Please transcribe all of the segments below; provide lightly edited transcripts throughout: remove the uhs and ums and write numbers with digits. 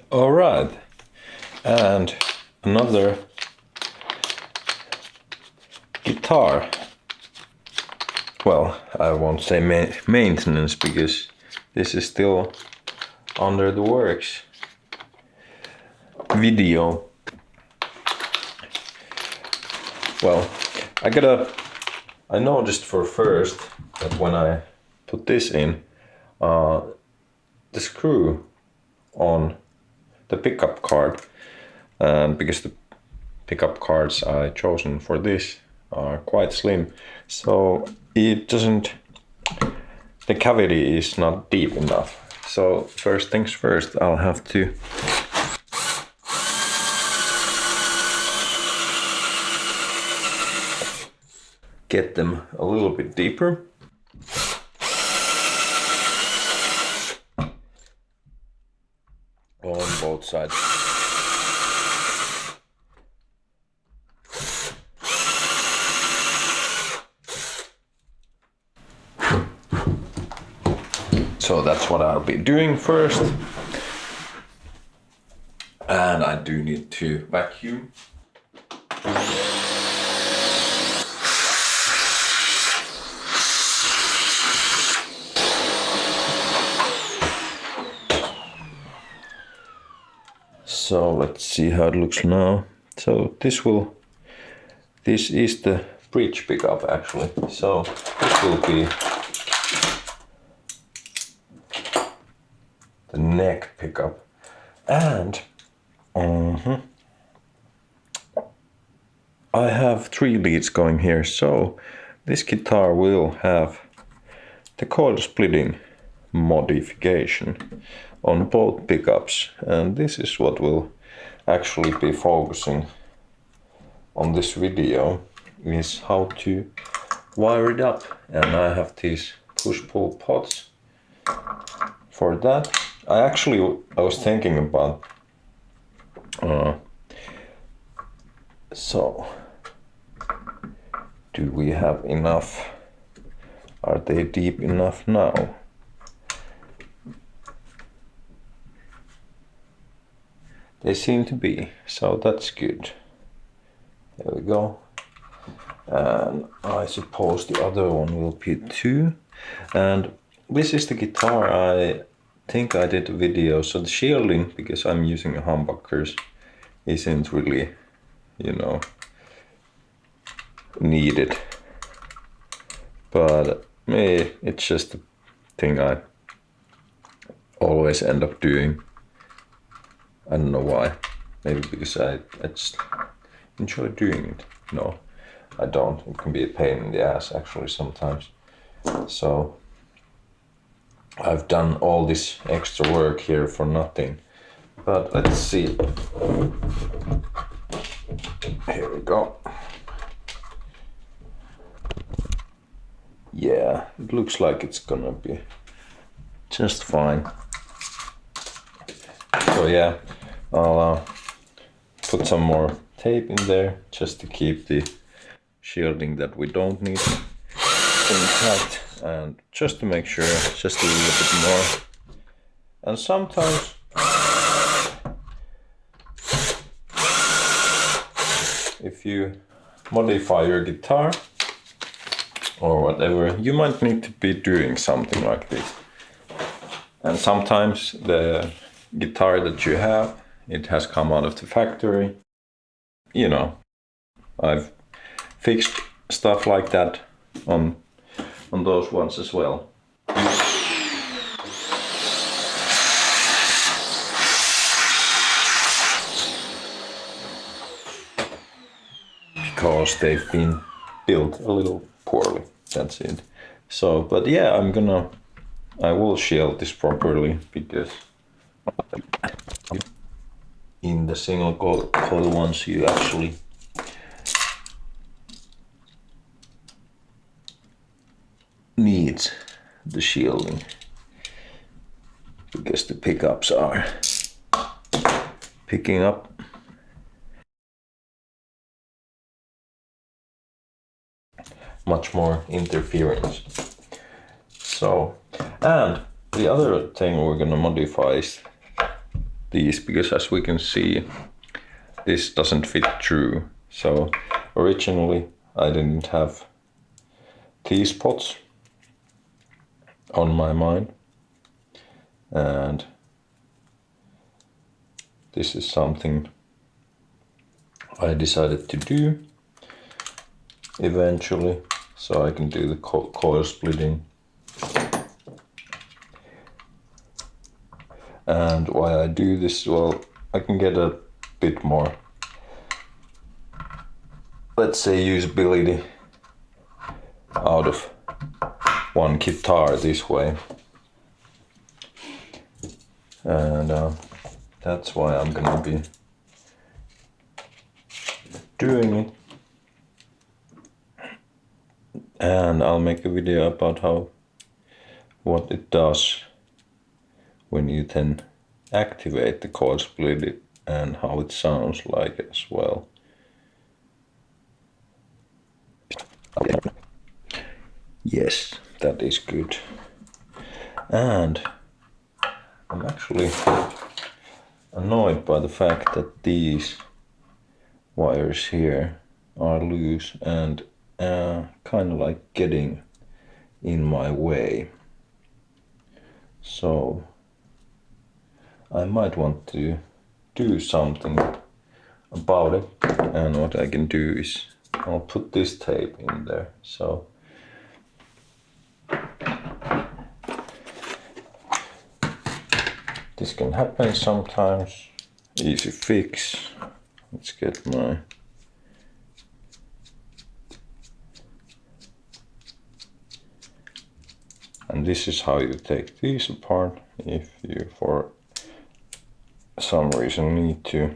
All right, and another guitar. Well, I won't say maintenance because this is still under the works. Video. Well, I noticed for first that when I put this in, the screw on the pickup card, and because the pickup cards I chosen for this are quite slim, so it doesn't, the cavity is not deep enough. So first things first, I'll have to get them a little bit deeper. On both sides. So that's what I'll be doing first. And I do need to vacuum. So let's see how it looks now. So this is the bridge pickup actually. So this will be the neck pickup. And I have 3 leads going here. So this guitar will have the coil splitting modification on both pickups, and this is what will actually be focusing on this video, is how to wire it up. And I have these push-pull pots for that. I was thinking about so do we have enough? Are they deep enough now? They seem to be, so that's good. There we go. And I suppose the other one will be 2. And this is the guitar. I think I did a video, so the shielding, because I'm using a humbuckers, isn't really, needed. But it's just a thing I always end up doing. I don't know why. Maybe because I just enjoy doing it. No, I don't. It can be a pain in the ass actually sometimes. So I've done all this extra work here for nothing. But let's see. Here we go. Yeah, it looks like it's gonna be just fine. So yeah, I'll put some more tape in there just to keep the shielding that we don't need intact, and just to make sure, just a little bit more. And sometimes if you modify your guitar or whatever, you might need to be doing something like this. And sometimes the guitar that you have, it has come out of the factory. I've fixed stuff like that on those ones as well. Because they've been built a little poorly, that's it. So, but yeah, I will shield this properly, because in the single coil ones you actually need the shielding, because the pickups are picking up much more interference. So, and the other thing we're gonna modify is these, because as we can see, this doesn't fit through. So originally I didn't have these pots on my mind, and this is something I decided to do eventually, so I can do the coil splitting. And why I do this, well, I can get a bit more, let's say, usability out of one guitar this way. And that's why I'm gonna be doing it. And I'll make a video about what it does when you then activate the coil split and how it sounds like as well. Yes, that is good. And I'm actually annoyed by the fact that these wires here are loose and kind of like getting in my way. So I might want to do something about it, and what I can do is I'll put this tape in there. So this can happen sometimes. Easy fix. Let's get my and this is how you take these apart if you for some reason need to.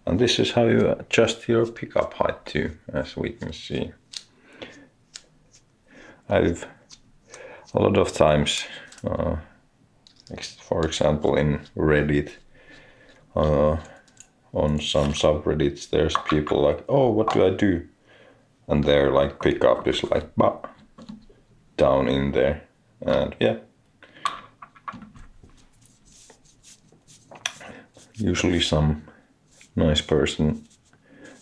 And this is how you adjust your pickup height too, as we can see. I've a lot of times, for example in Reddit, on some subreddits, there's people like, oh, what do I do? And their like pickup is like bah, down in there. And yeah, usually some nice person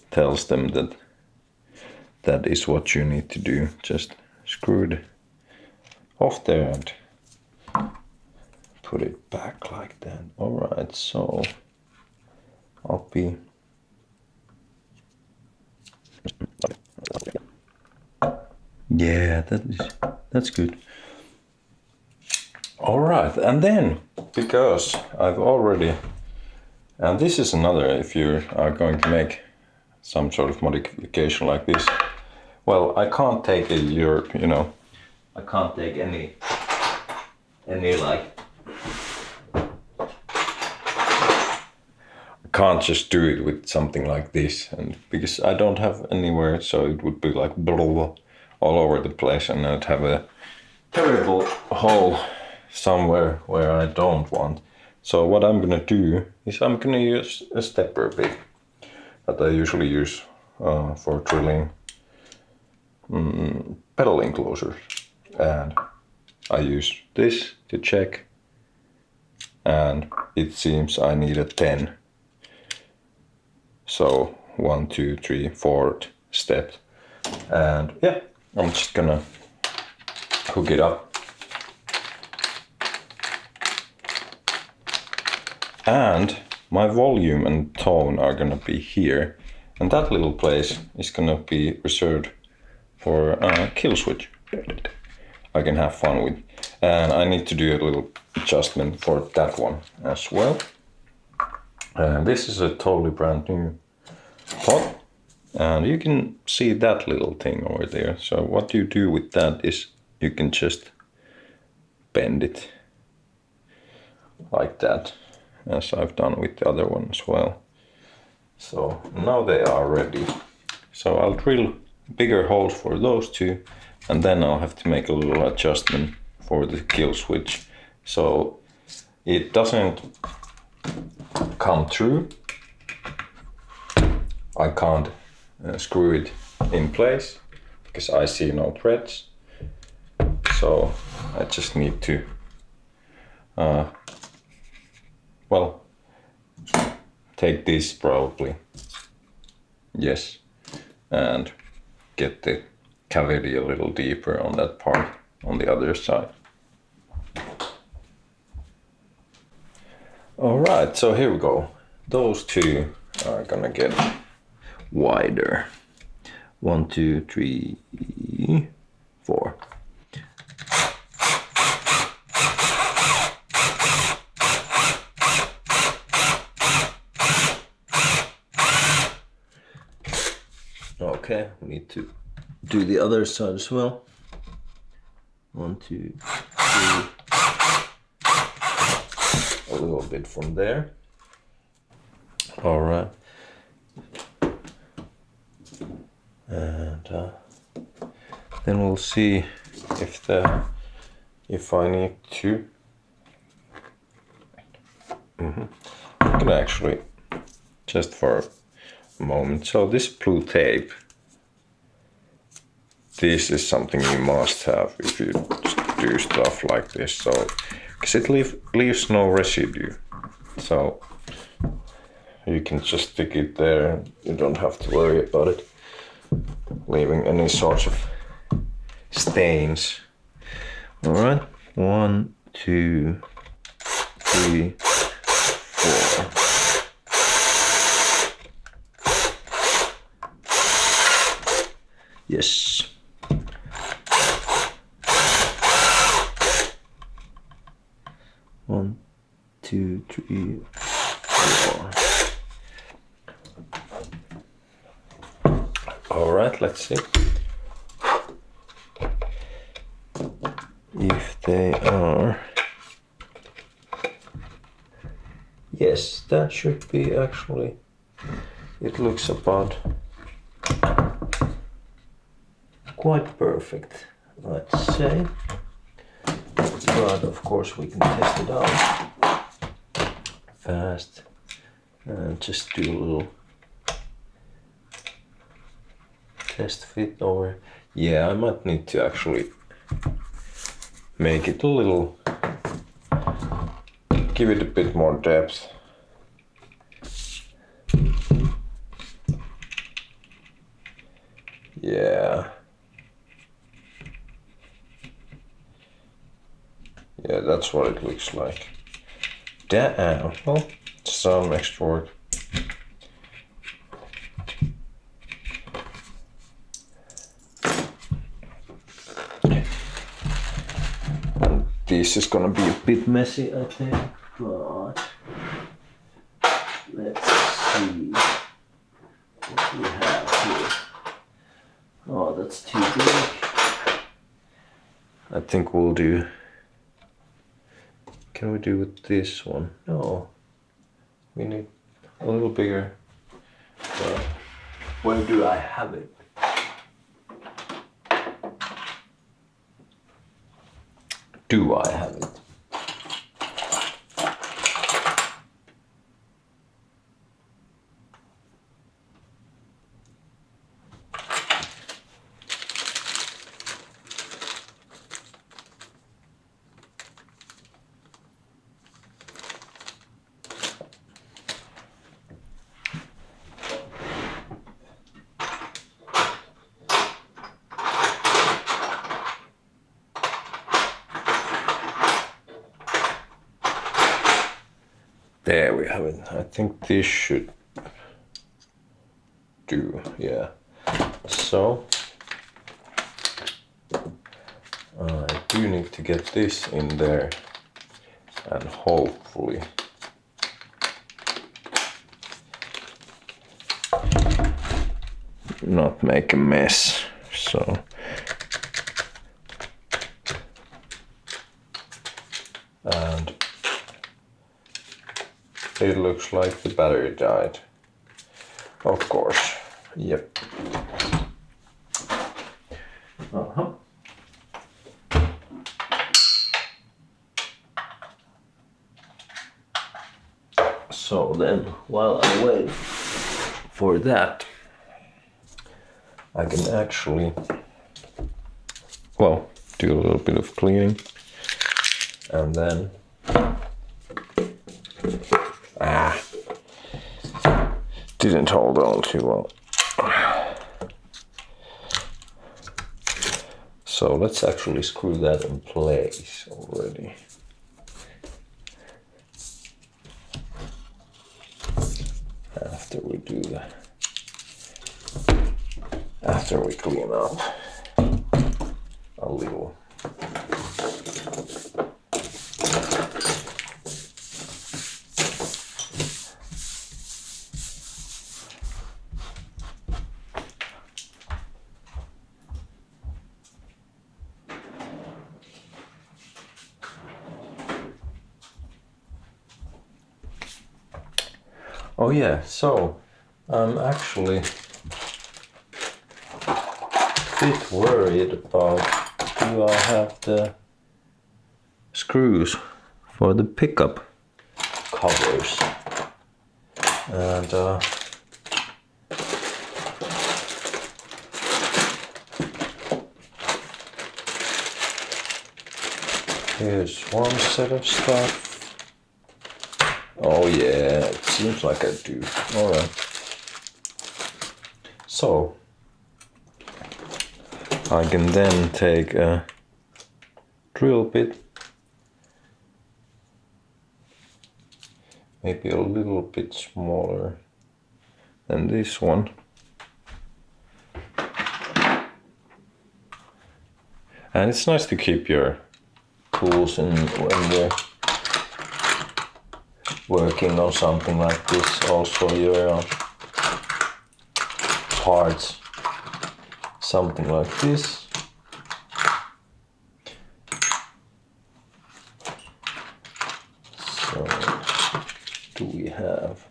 tells them that that is what you need to do. Just screw it off there and put it back like that. Alright, so I'll be yeah, that's good. Alright, and then because I've already, and this is another, if you are going to make some sort of modification like this, well, I can't take I can't take any like, I can't just do it with something like this, and because I don't have anywhere, so it would be like blah, blah, blah, all over the place, and I'd have a terrible hole somewhere where I don't want. So what I'm gonna do is I'm gonna use a stepper bit that I usually use for drilling pedal enclosures, and I use this to check, and it seems I need a 10. So 1, 2, 3, 4 steps, and yeah, I'm just gonna hook it up. And my volume and tone are gonna be here, and that little place is gonna be reserved for a kill switch I can have fun with, and I need to do a little adjustment for that one as well. And this is a totally brand new pot, and you can see that little thing over there. So what you do with that is you can just bend it like that, as I've done with the other one as well. So now they are ready. So I'll drill bigger holes for those two, and then I'll have to make a little adjustment for the kill switch, so it doesn't come through. I can't screw it in place because I see no threads. So I just need to well, take this probably, yes, and get the cavity a little deeper on that part on the other side. All right, so here we go. Those two are gonna get wider. 1, 2, 3, 4. Okay, we need to do the other side as well. 1, 2, 3. A little bit from there. All right. And then we'll see if I need to. I'm gonna actually, just for a moment. So this blue tape, this is something you must have if you do stuff like this. So, because it leaves no residue, so you can just stick it there. You don't have to worry about it leaving any sorts of stains. All right, 1, 2, 3, 4. Yes. One, 2, 3, 4. All right, let's see if they are. Yes, that should be actually. It looks about quite perfect, I'd say. But of course we can test it out fast and just do a little test fit over. Yeah, I might need to actually make it a little, give it a bit more depth. Yeah. Yeah, that's what it looks like. Damn, well, some extra work. And this is gonna be a bit messy, I think, but let's see what we have here. Oh, that's too big. I think we'll do. Can we do with this one? No. We need a little bigger. Where do I have it? Do I have it? There we have it. I think this should do, yeah. So I do need to get this in there and hopefully not make a mess. So and it looks like the battery died. Of course. Yep. So then, while I wait for that, I can actually, well, do a little bit of cleaning and then Ah, didn't hold on too well. So let's actually screw that in place already. After we do that, after we clean up a little. Oh yeah, so I'm actually a bit worried about do I have the screws for the pickup covers, and here's one set of stuff. Oh yeah, it seems like I do. Alright. So I can then take a drill bit, maybe a little bit smaller than this one. And it's nice to keep your tools in when you're working on something like this, also your parts, something like this. So do we have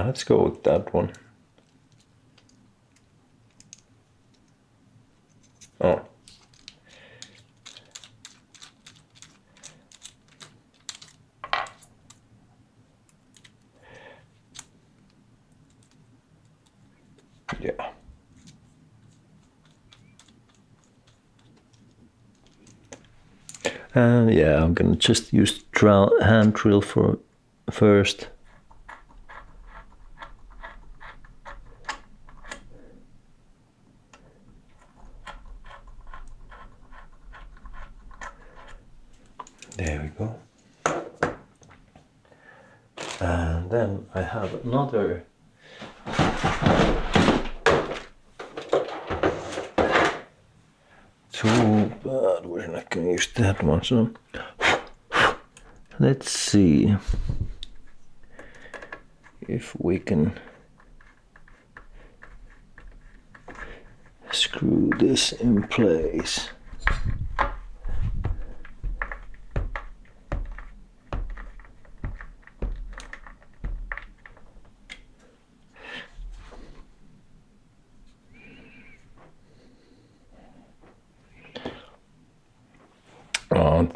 let's go with that one. Oh. Yeah. And yeah, I'm gonna just use hand drill for first. There we go. And then I have another tool, but we're not gonna use that one, so let's see if we can screw this in place.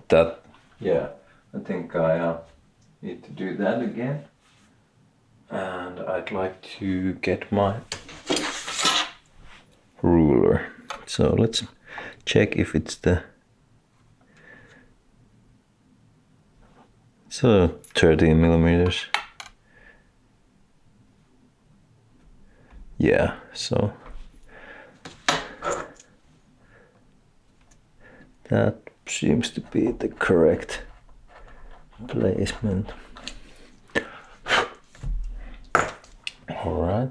That, yeah, I think I need to do that again. And I'd like to get my ruler. So let's check if it's the... So 13 millimeters. Yeah, so that seems to be the correct placement. All right,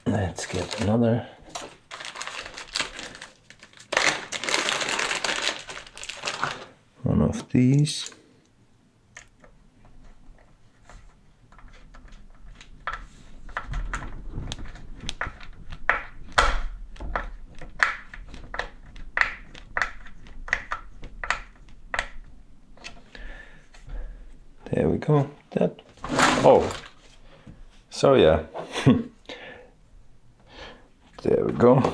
let's get another. One of these. There we go. That. Oh. So yeah. There we go.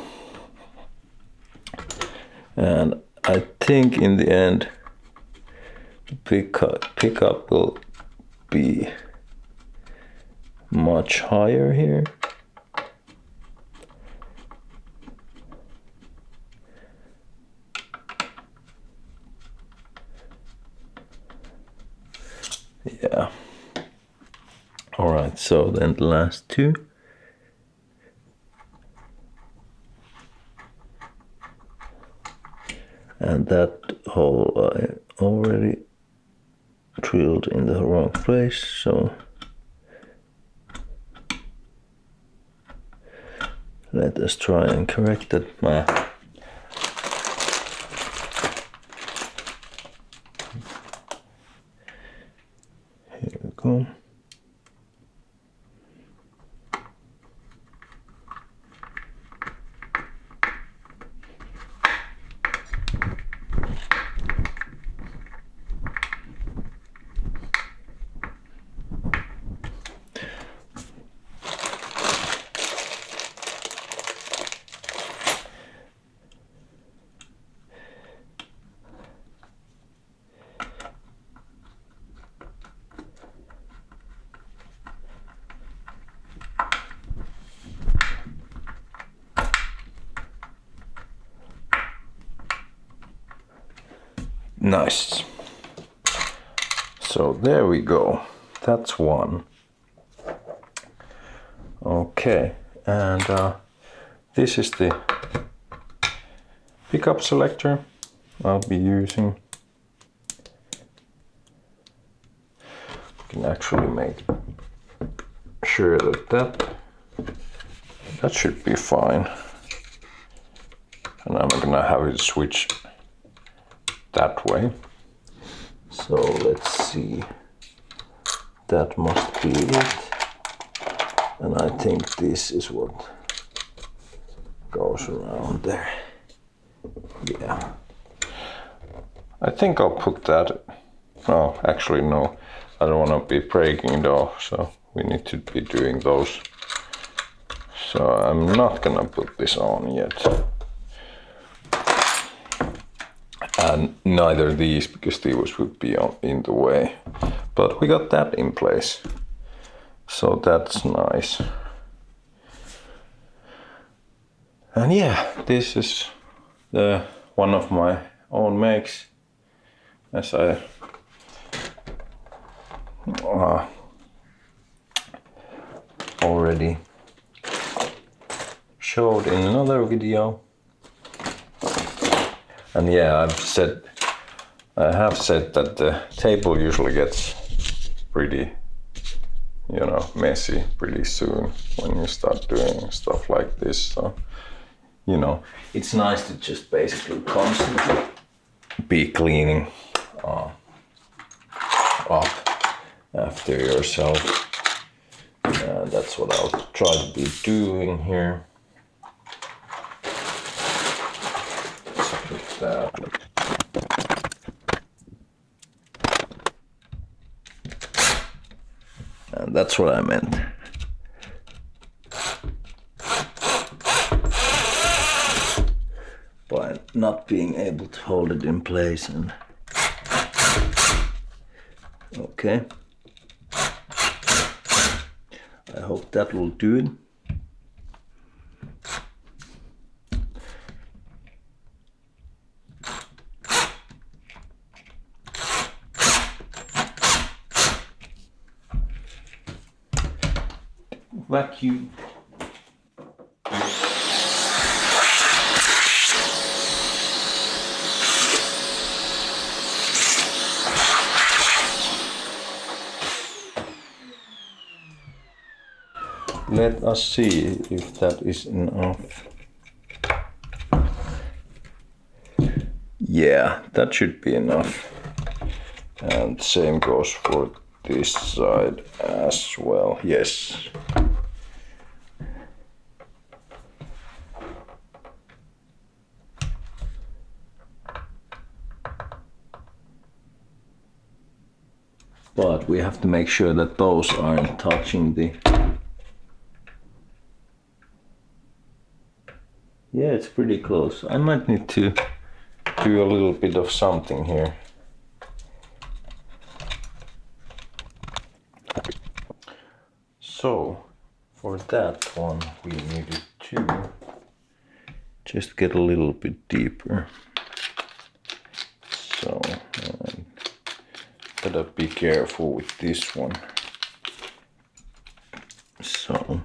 And I think in the end the pickup will be much higher here. Yeah. All right, so then the last two. And that hole I already drilled in the wrong place, so let us try and correct that. Here we go. Nice. So there we go. That's one. Okay, and this is the pickup selector I'll be using. Can actually make sure that should be fine. And I'm gonna have it switch that way. So let's see. That must be it. And I think this is what goes around there. Yeah. I think I'll put that. No, actually no. I don't want to be breaking though, so we need to be doing those. So I'm not gonna put this on yet. And neither these, because these would be in the way. But we got that in place. So that's nice. And yeah, this is one of my own makes, as I already showed in another video. And yeah, I have said that the table usually gets pretty, you know, messy pretty soon when you start doing stuff like this. So, you know, it's nice to just basically constantly be cleaning up after yourself. And that's what I'll try to be doing here. That. And that's what I meant. By not being able to hold it in place. And okay. I hope that will do it. Vacuum. Let us see if that is enough. Yeah, that should be enough. And same goes for this side as well. Yes. But we have to make sure that those aren't touching the... Yeah, it's pretty close. I might need to do a little bit of something here. So for that one we needed to just get a little bit deeper. So gotta be careful with this one. So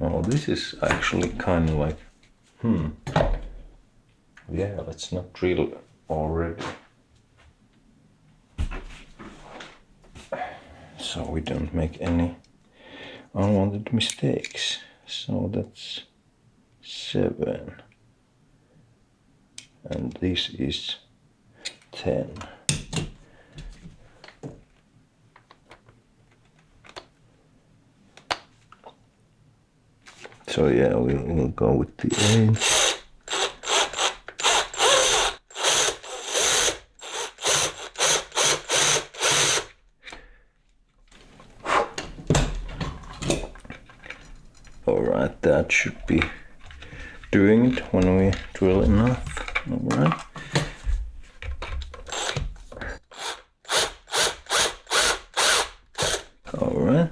oh, this is actually kind of like, yeah, let's not drill already, so we don't make any unwanted mistakes. So that's 7 and this is 10. So yeah, we'll go with the 8. Alright, that should be doing it when we drill enough. Alright. Alright.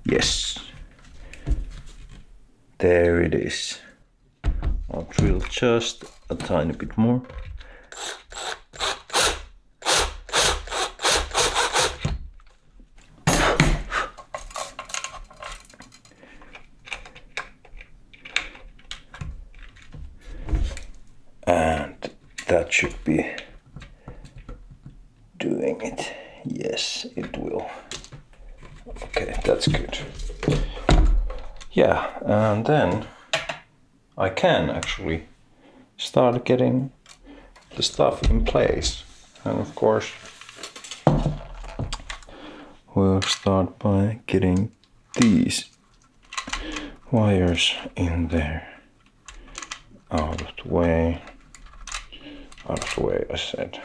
Yes. There it is. I'll drill just a tiny bit more. And that should be doing it. Yes, it will. Okay, that's good. Yeah, and then I can actually start getting the stuff in place. And of course, we'll start by getting these wires in there. Out of the way. Out of the way, I said.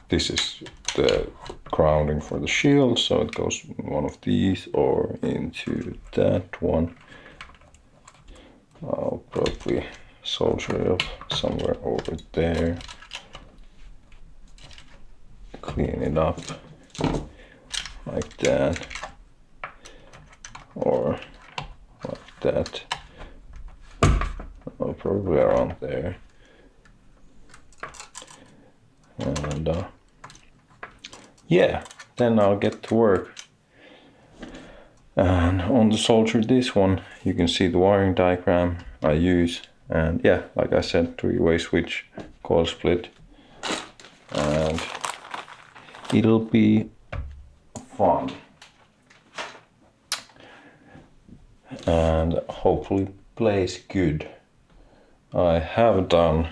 This is the grounding for the shield, so it goes in one of these or into that one. I'll probably solder it up somewhere over there. Clean it up like that, or like that, or probably around there. And yeah, then I'll get to work. And on the solder this one, you can see the wiring diagram I use. And yeah, like I said, 3-way switch, coil split, and it'll be fun. And hopefully plays good. I have done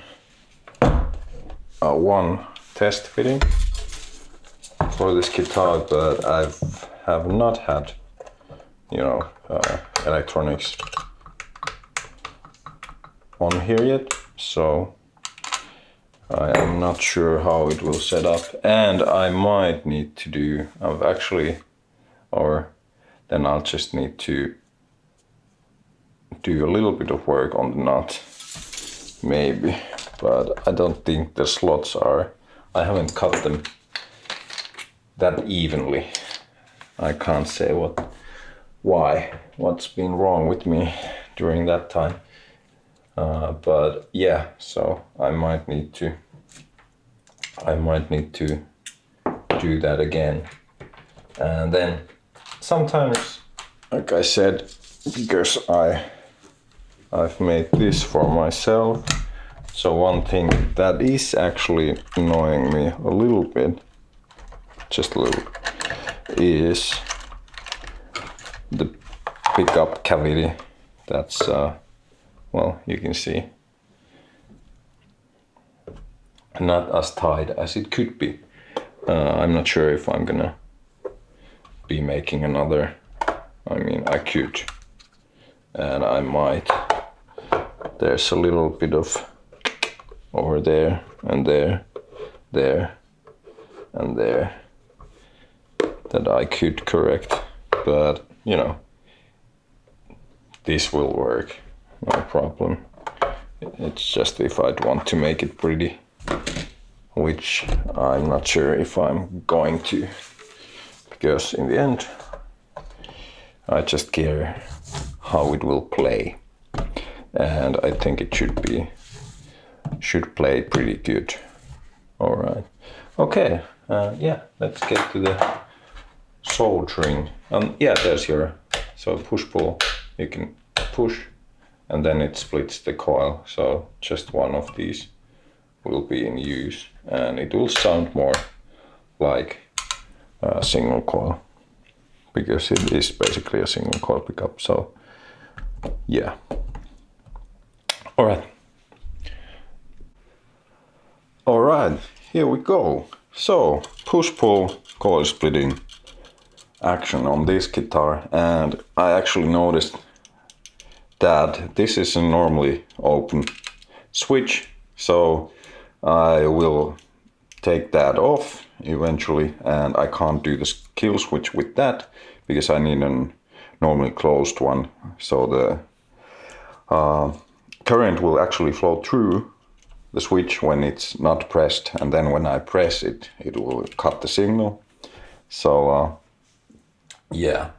one test fitting for this guitar, but I have not had, you know, electronics on here yet, so I am not sure how it will set up, and I might need to do, or then I'll just need to do a little bit of work on the nut, maybe, but I don't think the slots are, I haven't cut them that evenly. I can't say what's been wrong with me during that time. But yeah, so I might need to do that again. And then sometimes, like I said, because I've made this for myself, so one thing that is actually annoying me a little bit, just a little, is the pickup cavity. That's well, you can see not as tight as it could be. I'm not sure if I'm gonna be making another. I mean, I could, and I might. There's a little bit of over there and there, there and there that I could correct, but you know, this will work, no problem. It's just if I'd want to make it pretty, which I'm not sure if I'm going to, because in the end I just care how it will play, and I think it should play pretty good. All right, okay, yeah, let's get to the soldering. Yeah, there's your, so push pull, you can push and then it splits the coil, so just one of these will be in use and it will sound more like a single coil because it is basically a single coil pickup. So yeah, all right, here we go. So push pull coil splitting action on this guitar, and I actually noticed that this is a normally open switch, so I will take that off eventually, and I can't do the kill switch with that because I need a normally closed one, so the current will actually flow through the switch when it's not pressed, and then when I press it, it will cut the signal. So yeah,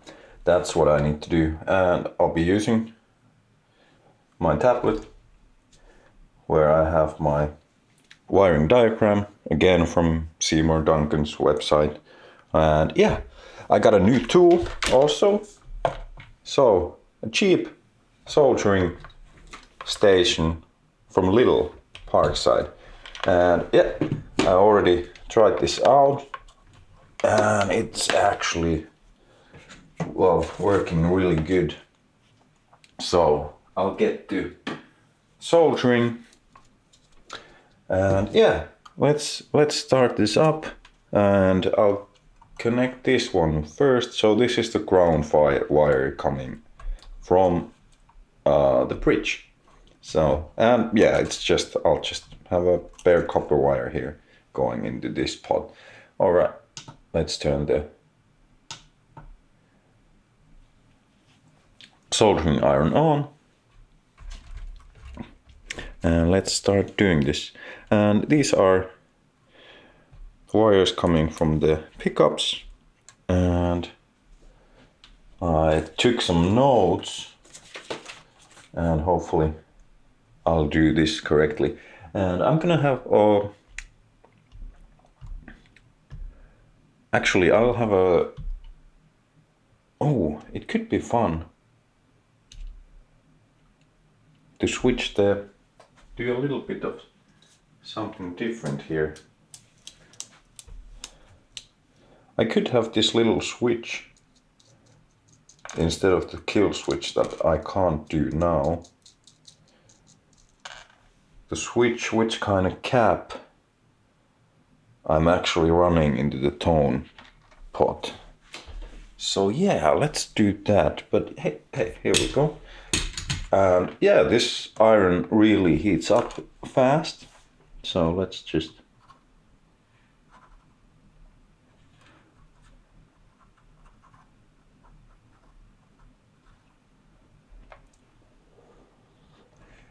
that's what I need to do, and I'll be using my tablet where I have my wiring diagram, again from Seymour Duncan's website. And yeah, I got a new tool also. So a cheap soldering station from Little Parkside. And yeah, I already tried this out and it's actually, well, working really good. So I'll get to soldering, and yeah, let's start this up, and I'll connect this one first. So this is the ground wire coming from the bridge. So, and yeah, it's just, I'll just have a bare copper wire here going into this pot. All right, let's turn the soldering iron on. And let's start doing this. And these are wires coming from the pickups, and I took some notes and hopefully I'll do this correctly. And I'm gonna have actually I'll have a, oh, it could be fun to switch the, do a little bit of something different here. I could have this little switch instead of the kill switch that I can't do now. The switch which kind of cap I'm actually running into the tone pot. So yeah, let's do that. But hey, here we go. And yeah, this iron really heats up fast. So let's just,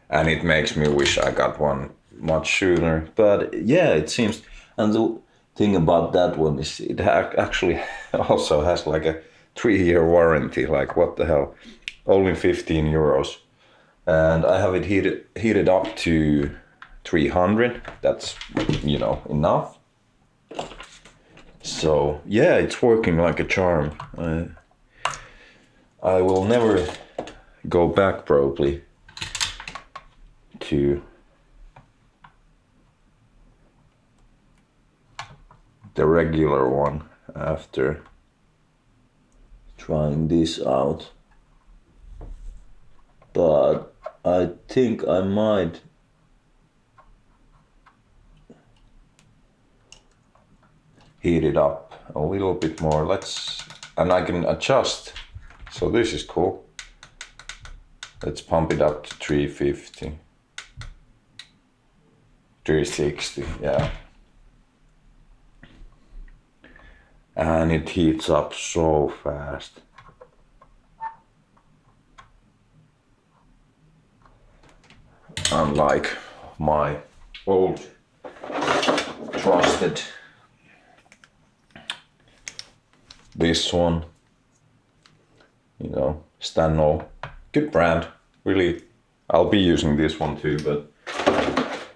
and it makes me wish I got one much sooner. But yeah, it seems, and the thing about that one is it actually also has like a 3-year warranty. Like what the hell, only 15 euros. And I have it heated up to 300. That's, you know, enough. So yeah, it's working like a charm. I will never go back probably to the regular one after trying this out. But I think I might heat it up a little bit more. And I can adjust. So this is cool. Let's pump it up to 350. 360, yeah. And it heats up so fast. Unlike my old trusted this one, you know, Stanno, good brand, really. I'll be using this one too, but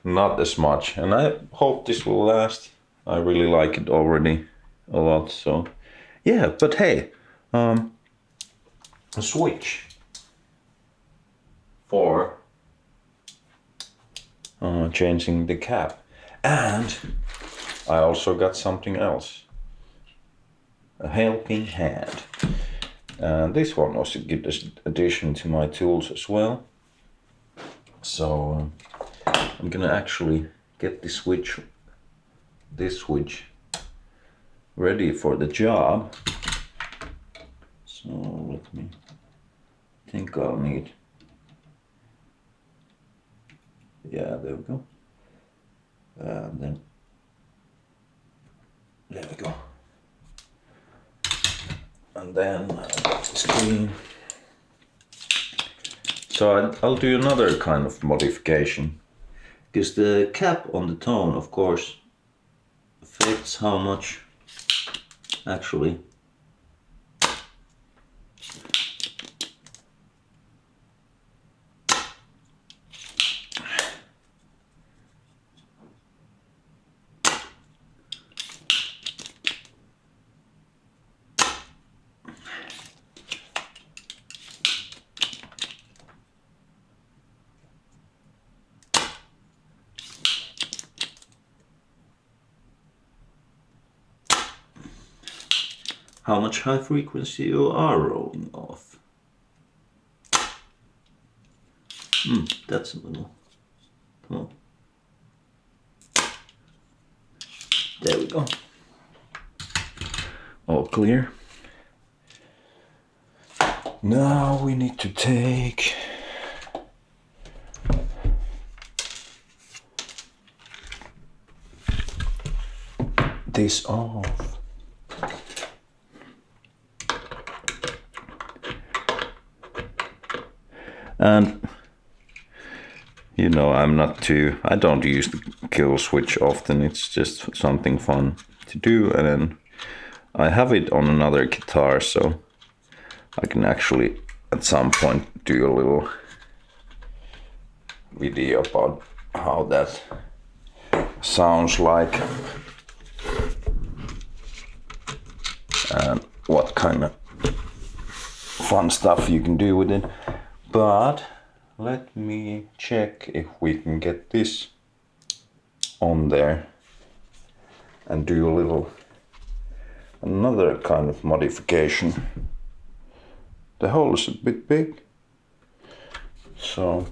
not as much, and I hope this will last. I really like it already a lot, so yeah. But hey, a switch for changing the cap, and I also got something else, a helping hand, and this one was a good addition to my tools as well. So I'm gonna actually get this switch ready for the job. So let me think I'll need, yeah, there we go. And then there we go. And then the screen. So I'll do another kind of modification, because the cap on the tone, of course, affects how much actually how much high frequency you are rolling off. That's a little. Oh. There we go. All clear. Now we need to take this off. And you know, I don't use the kill switch often. It's just something fun to do, and then I have it on another guitar, so I can actually at some point do a little video about how that sounds like and what kind of fun stuff you can do with it. But let me check if we can get this on there and do another kind of modification. The hole is a bit big, so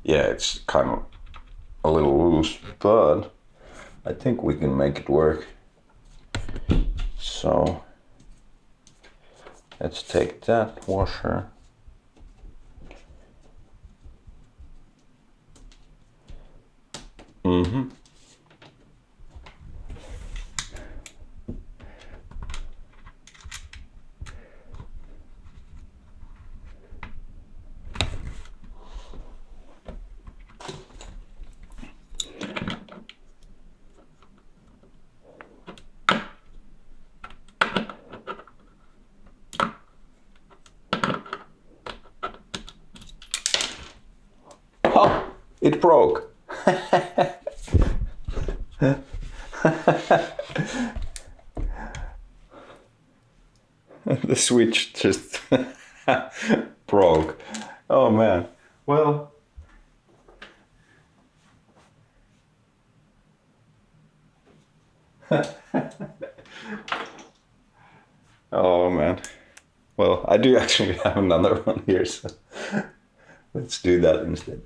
yeah, it's kind of a little loose, but I think we can make it work. So let's take that washer. Oh, it broke. The switch just broke. Oh man. Well, oh man. Well, I do actually have another one here, so let's do that instead.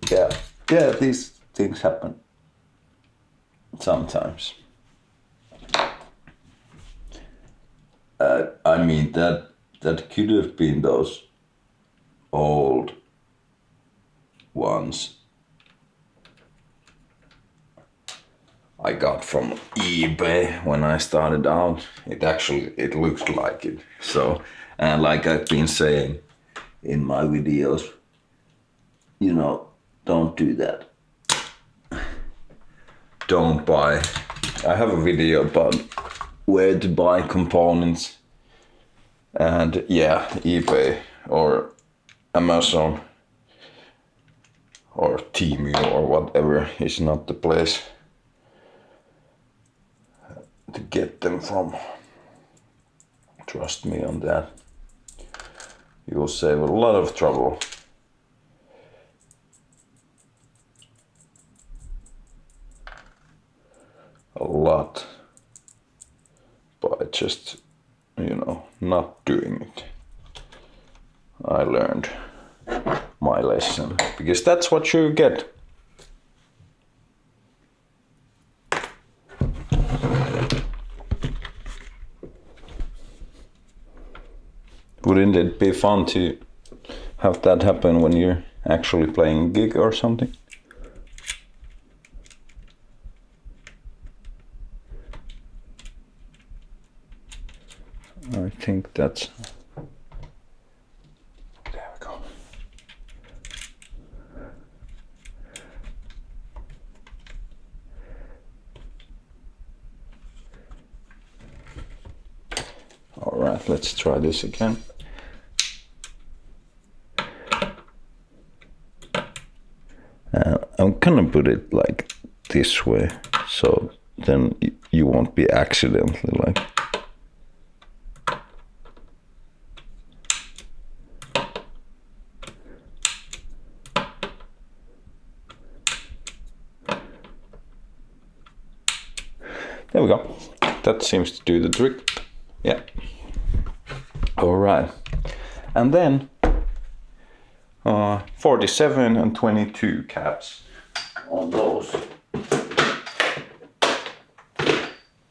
Yeah, these things happen. sometimes. I mean that could have been those old ones I got from eBay when I started out. It looks like it. So, and like I've been saying in my videos, you know, don't do that. Don't buy. I have a video about where to buy components, and yeah, eBay or Amazon or Temu or whatever is not the place to get them from. Trust me on that. You will save a lot of trouble. A lot. By just, you know, not doing it. I learned my lesson, because that's what you get. Wouldn't it be fun to have that happen when you're actually playing a gig or something? I think that's... There we go. All right, let's try this again. I'm gonna put it like this way, so then you won't be accidentally like... There we go. That seems to do the trick. Yeah. All right. And then 47 and 22 caps on those.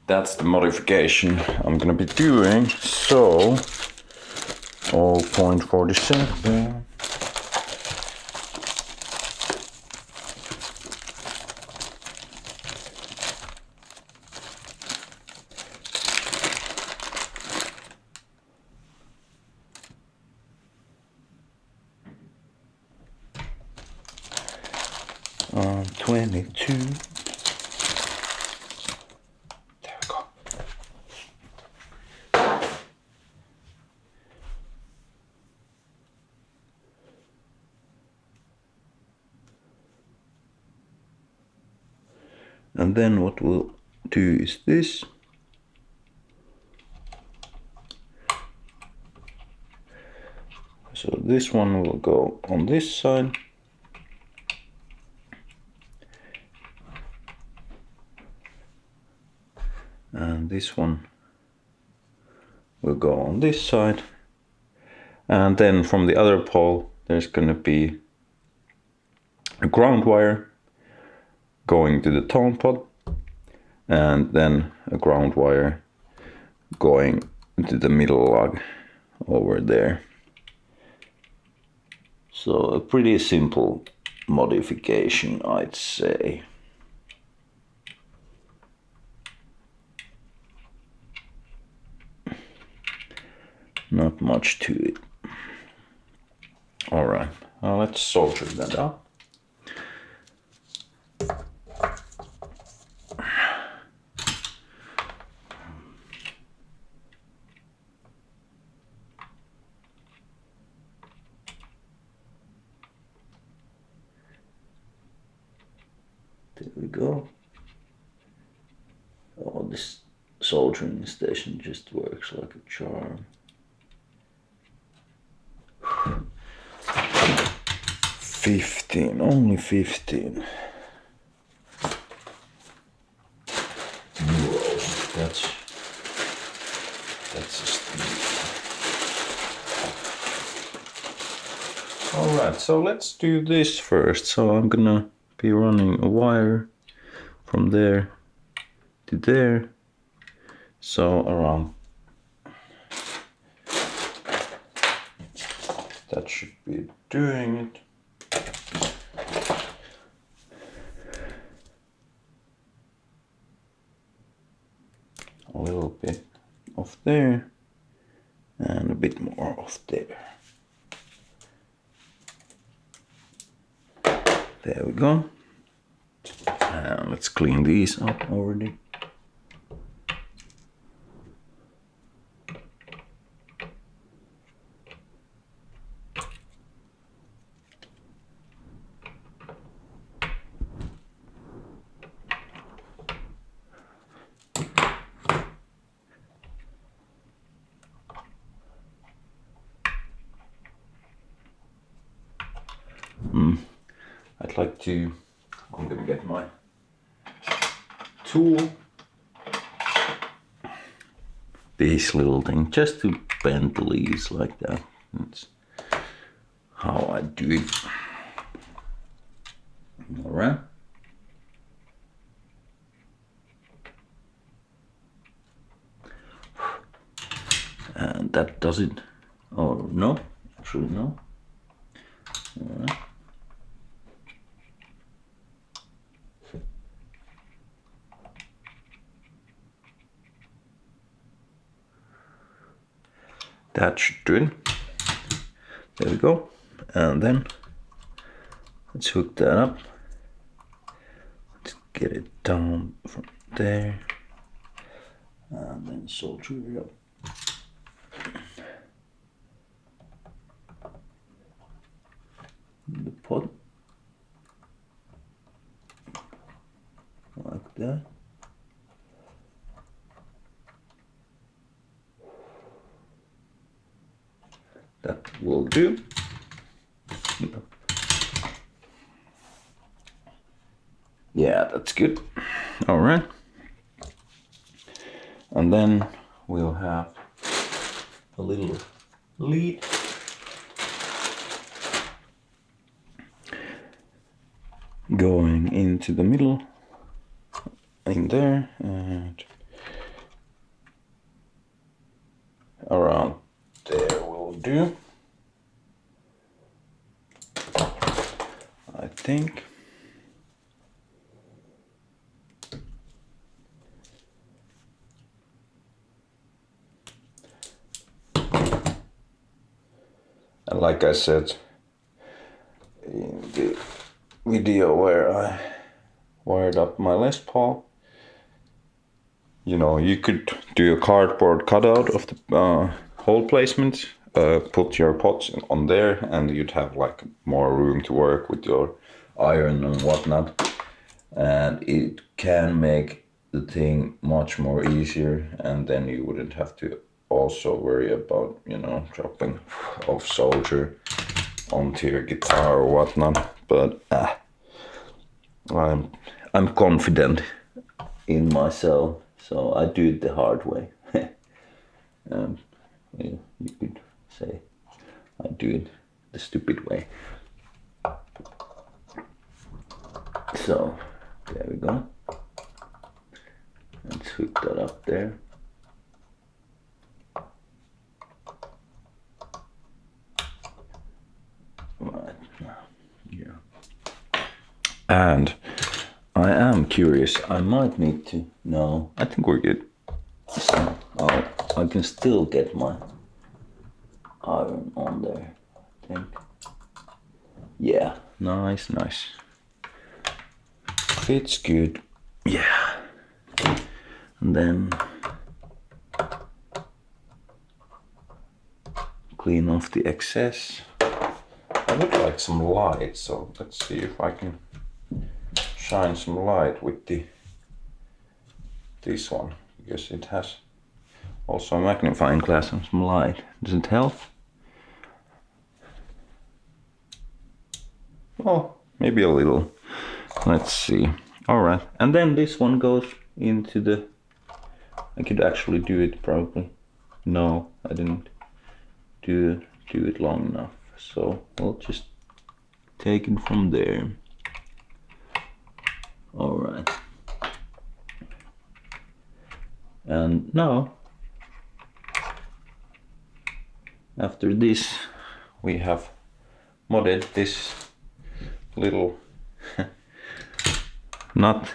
That's the modification I'm gonna be doing. So 0.47. On 22. There we go. And then what we'll do is this. So this one will go on this side. And this one will go on this side. And then from the other pole, there's gonna be a ground wire going to the tone pod, and then a ground wire going to the middle lug over there. So a pretty simple modification, I'd say. Not much to it. All right, let's solder that up. There we go. Oh, this soldering station just works like a charm. 15, only 15. Whoa, that's a steep. All right, so let's do this first. So I'm gonna be running a wire from there to there. So around that should be doing it. A little bit off there and a bit more off there. There we go. And let's clean these up already. I'd like to, I'm gonna get my tool, this little thing, just to bend the leaves like that. That's how I do it. Alright. And that does it. Oh no, actually no. Alright. That should do it. There we go. And then let's hook that up. Let's get it down from there. And then solder it up. The pot. Like that. That will do. Yeah, that's good. All right. And then we'll have a little lead. Going into the middle, in there, and around there will do, I think. And like I said in the video where I wired up my Les Paul, you know, you could do a cardboard cutout of the hole placement, put your pots on there, and you'd have like more room to work with your iron and whatnot, and it can make the thing much more easier, and then you wouldn't have to also worry about, you know, dropping off solder onto your guitar or whatnot. But I'm confident in myself, so I do it the hard way. You could say I do it the stupid way. So there we go. Let's hook that up there. Right now, yeah. And I am curious. I might need to. No, I think we're good. So I can still get my iron on there, I think. Yeah, nice. Fits good. Yeah. And then clean off the excess. I would like some light, so let's see if I can shine some light with this one, because it has also a magnifying glass and some light. Does it help? Well, maybe a little. Let's see. All right, and then this one goes into the. I could actually do it probably. No, I didn't do it long enough. So I'll just take it from there. All right. And now, after this, we have modded this little not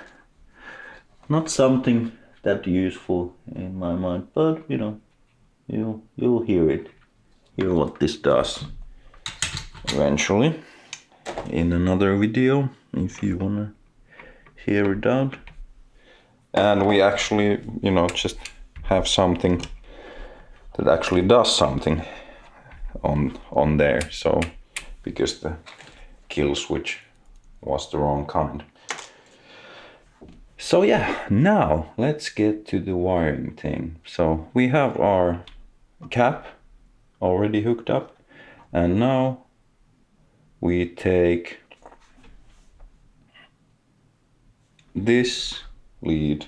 something that useful in my mind, but you know, you'll hear what this does eventually in another video if you wanna hear it out. And we actually, you know, just have something that actually does something on there. So because the kill switch was the wrong kind. So yeah, now let's get to the wiring thing. So we have our cap already hooked up, and now we take this lead.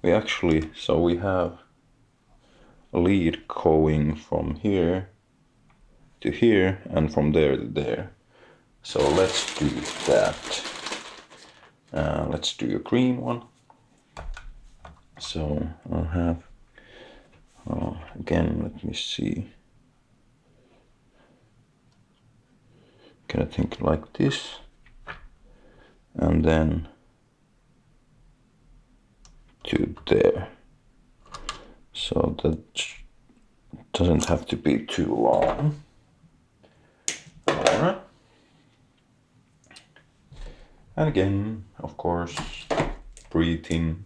We have a lead going from here to here and from there to there. So let's do that. Let's do a green one. So I'll have, again, let me see. Can I think like this? And then to there. So that doesn't have to be too long. Alright. And again, of course, breathing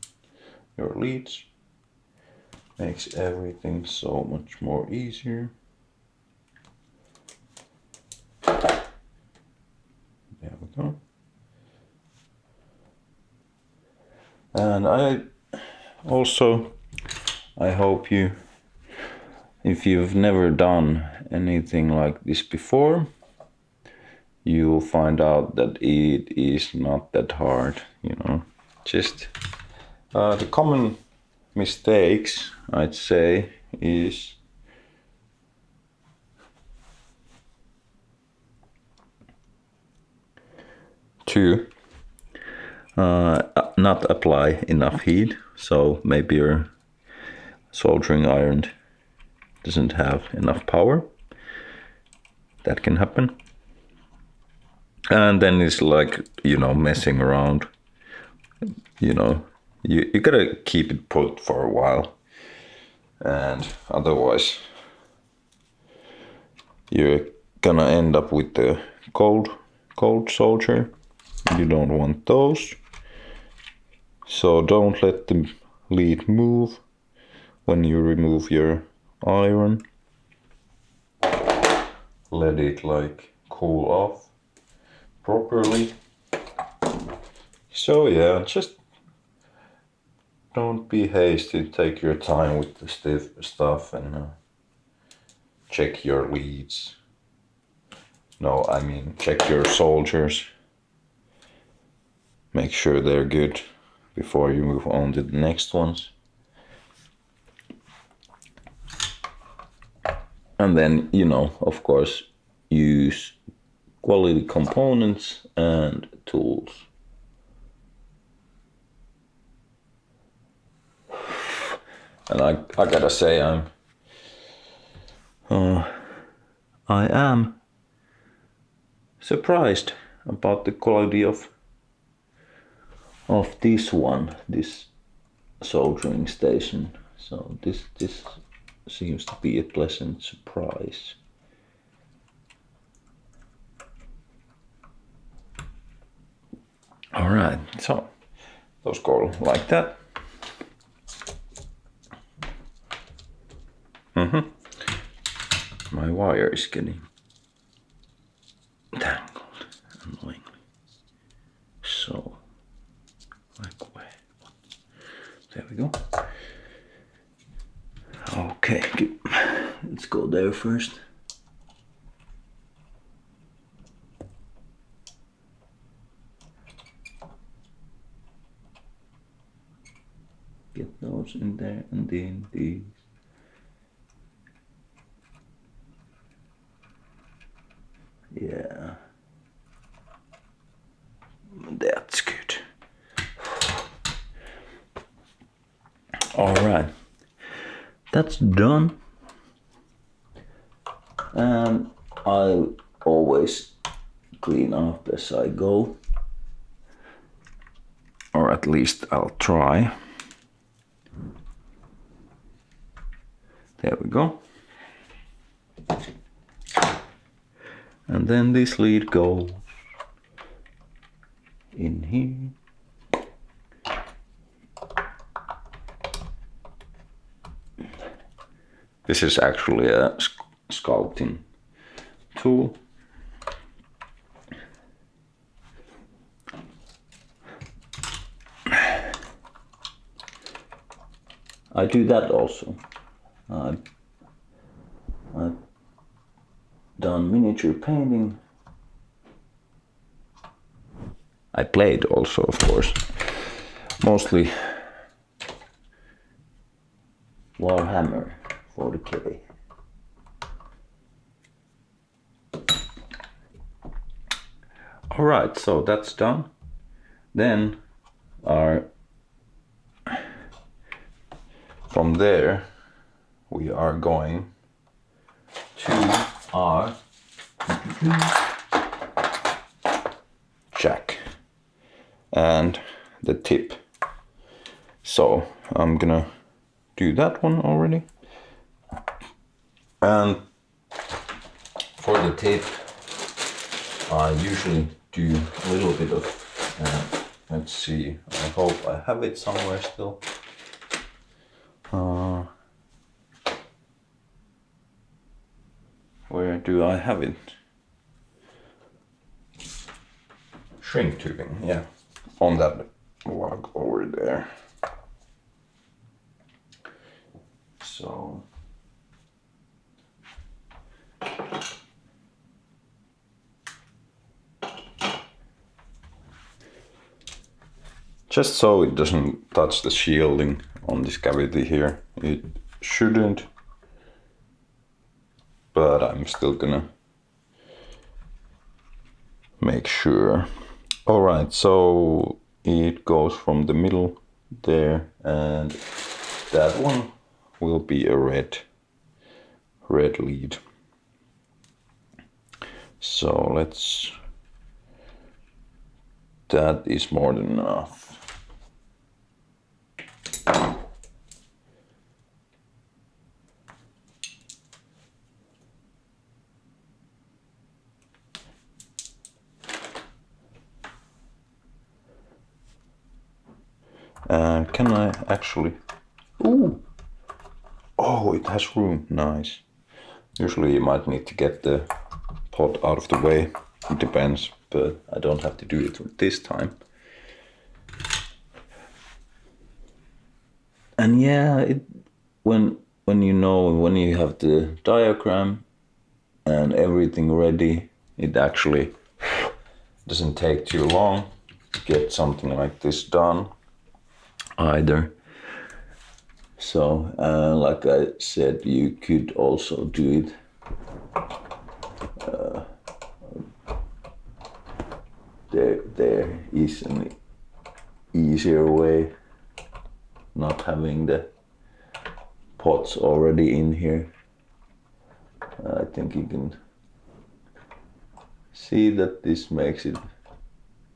your leads makes everything so much more easier. There we go. And I hope you, if you've never done anything like this before, you'll find out that it is not that hard, you know. Just the common mistakes, I'd say, is to not apply enough heat. So maybe your soldering iron doesn't have enough power. That can happen. And then it's like, you know, messing around. You know, you gotta keep it put for a while, and otherwise you're gonna end up with the cold soldier. You don't want those. So don't let the lead move when you remove your iron. Let it like cool off properly. So yeah, just don't be hasty. Take your time with the stiff stuff and check your leads. No, I mean check your soldiers. Make sure they're good before you move on to the next ones. And then, you know, of course, use quality components and tools. And I gotta say, I am surprised about the quality of this soldering station. So this seems to be a pleasant surprise. All right, so those go like that. My wire is getting tangled, annoyingly. So, like where? There we go. Okay, good. Let's go there first. Get those in there, and then these. Yeah, that's good. All right, that's done. And I always clean up as I go, or at least I'll try. There we go. And then this lead goes in here. This is actually a sculpting tool. I do that also. I've done miniature painting. I played also, of course, mostly Warhammer 40K. All right, so that's done. Then from there we are going to our jack and the tip. So I'm gonna do that one already. And for the tip, I usually do a little bit of, let's see, I hope I have it somewhere still. Where do I have it? Shrink tubing, yeah, on that log over there. So just so it doesn't touch the shielding on this cavity here. It shouldn't, but I'm still gonna make sure. All right, so it goes from the middle there, and that one will be a red lead. So that is more than enough. Can I actually? Ooh! Oh, it has room. Nice. Usually you might need to get the pot out of the way. It depends, but I don't have to do it this time. And yeah, when you have the diagram and everything ready, it actually doesn't take too long to get something like this done either. So like I said, you could also do it there is an easier way, not having the pots already in here. I think you can see that this makes it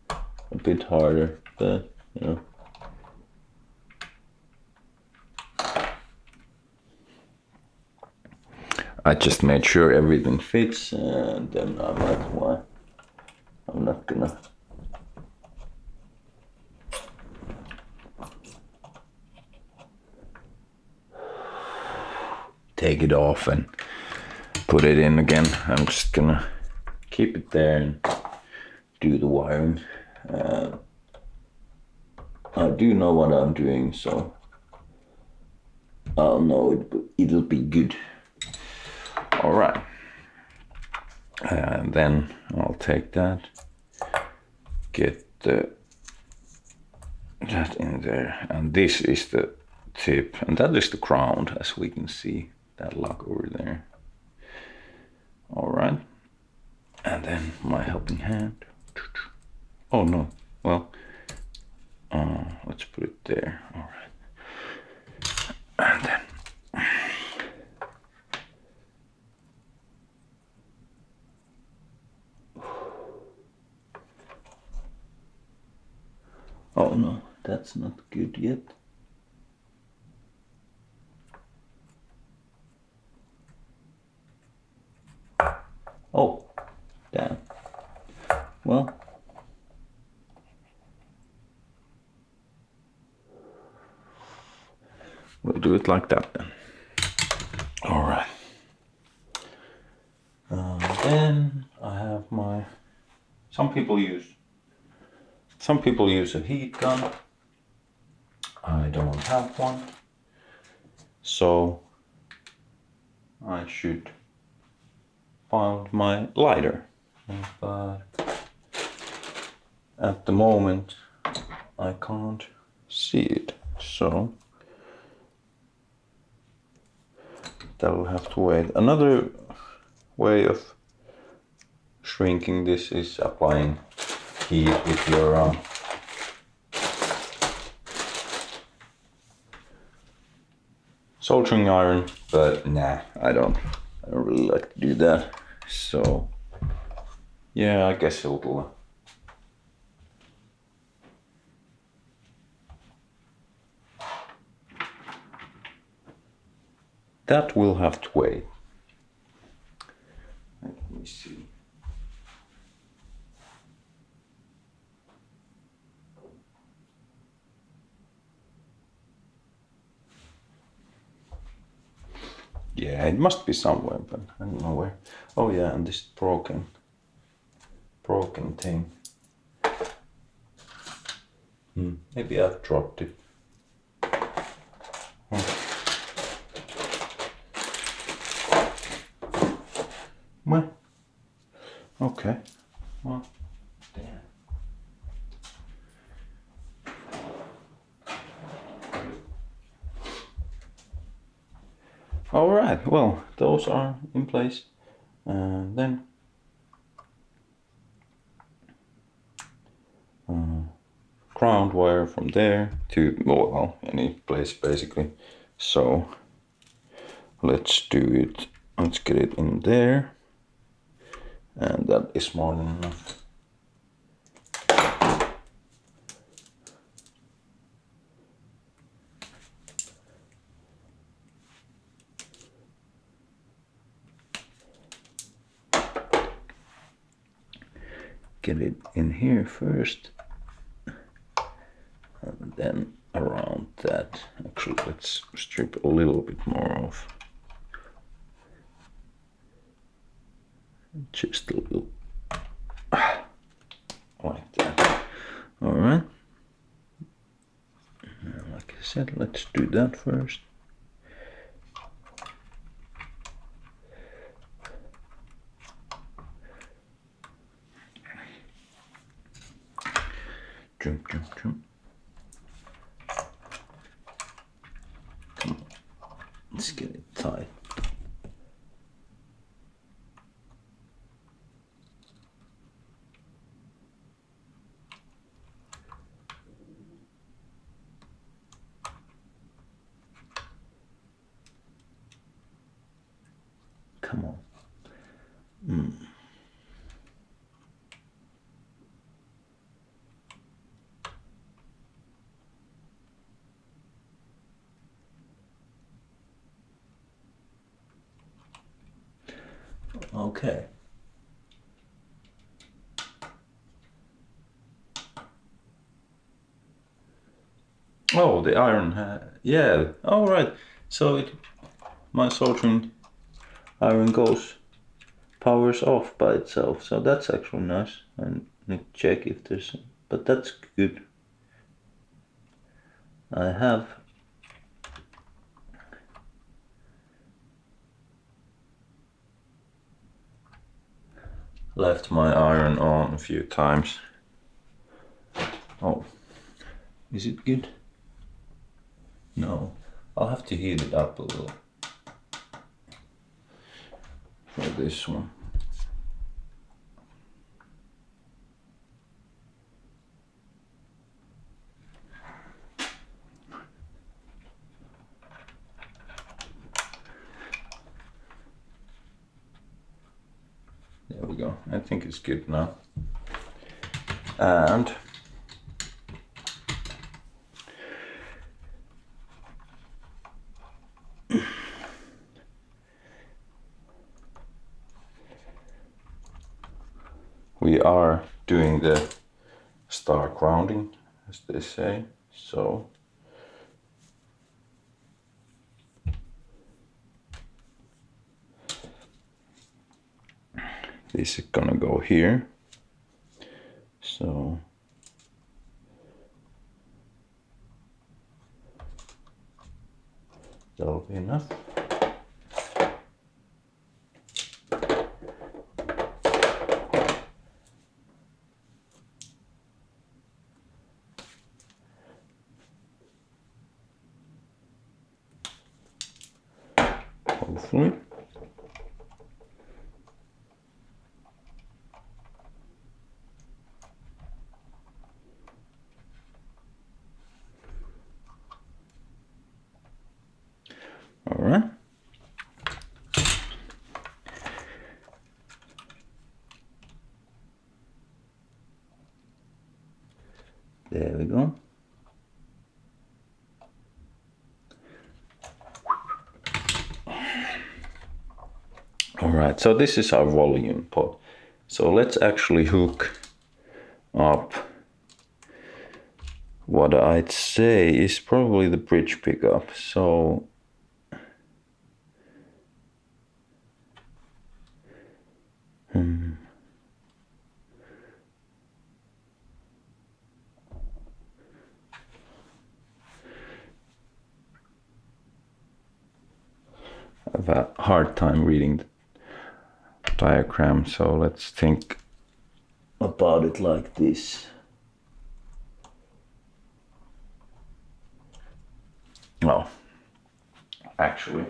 a bit harder, but you know. I just made sure everything fits, and then I'm like, why? I'm not gonna take it off and put it in again. I'm just gonna keep it there and do the wiring. I do know what I'm doing, so I'll know it'll be good. All right, and then I'll take that, get that in there, and this is the tip, and that is the ground, as we can see, that lock over there. All right, and then my helping hand. Oh no, well, let's put it there. All right, Oh no, that's not good yet. Oh, damn. Well, we'll do it like that then. All right. Then I have my. Some people use a heat gun. I don't have one, so I should find my lighter. But at the moment I can't see it, so that'll have to wait. Another way of shrinking this is applying heat with your soldering iron, but nah, I don't really like to do that. So yeah, I guess it'll that will have to wait. Let me see. Yeah, it must be somewhere, but I don't know where. Oh yeah, and this broken thing. Maybe I've dropped it. Well, okay. Well, damn. All right. Well, those are in place, and then ground wire from there to well, any place basically. So let's do it. Let's get it in there, and that is more than enough. Get it in here first, and then around that. Actually, let's strip a little bit more off. Just a little, like that. All right. Like I said, let's do that first. Jump. Come on. Let's get it tight. Come on. Okay. Oh, the iron. Yeah. All right. So my soldering iron powers off by itself. So that's actually nice. I need to check if there's, but that's good. I have left my iron on a few times. Oh, is it good? No, I'll have to heat it up a little for this one. There we go. I think it's good now. And doing the star grounding, as they say. So this is gonna go here. So that'll be enough. Hopefully. All right. There we go. All right, so this is our volume pot. So let's actually hook up what I'd say is probably the bridge pickup. So I have a hard time reading the diagram, so let's think about it like this. Well, actually,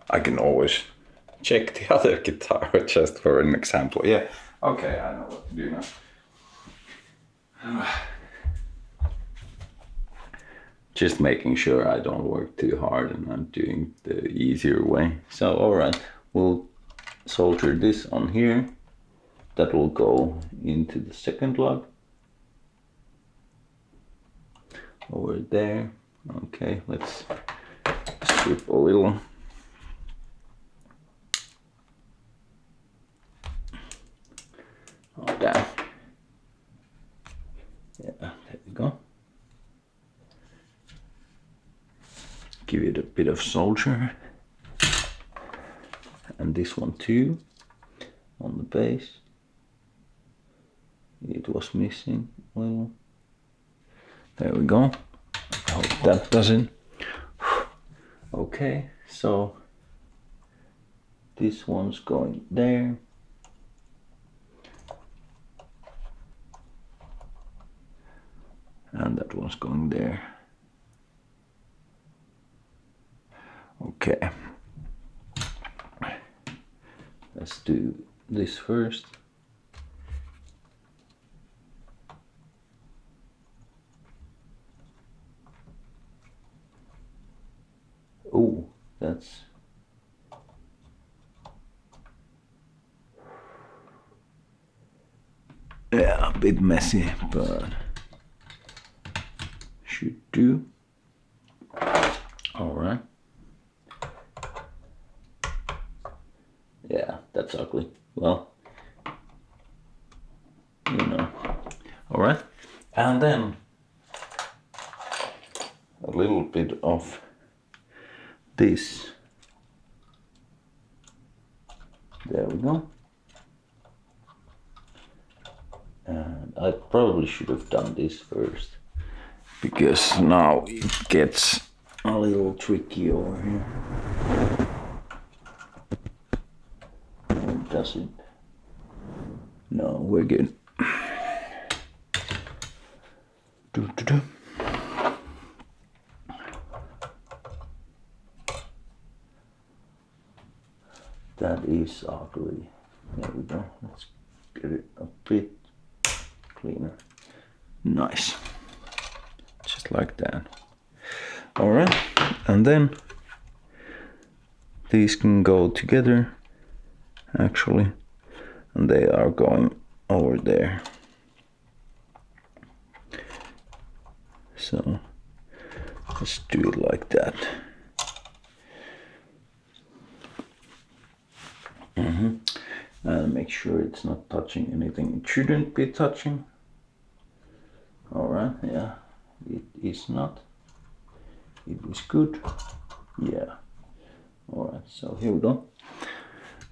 I can always check the other guitar just for an example. Yeah, okay, I know what to do now. Just making sure I don't work too hard and I'm doing the easier way. So, all right, we'll solder this on here. That will go into the second lug. Over there. Okay, let's strip a little. Oh, damn. Yeah, there we go. Give it a bit of solder. And this one too, on the base. It was missing a little. There we go. I hope that doesn't. Okay, so this one's going there. And that one's going there. Okay. Let's do this first. Oh, that's yeah, a bit messy, but should do. All right. Yeah, that's ugly. Well, you know. All right. And then little bit of this. There we go. And I probably should have done this first, because now it gets a little tricky over here. Or does it? No, we're good. Do. That is ugly. There we go. Let's get it a bit cleaner. Nice. Just like that. Alright. And then these can go together actually. And they are going over there. So let's do it like that. And make sure it's not touching anything it shouldn't be touching. Alright, yeah, it is not. It is good. Yeah. Alright, so here we go.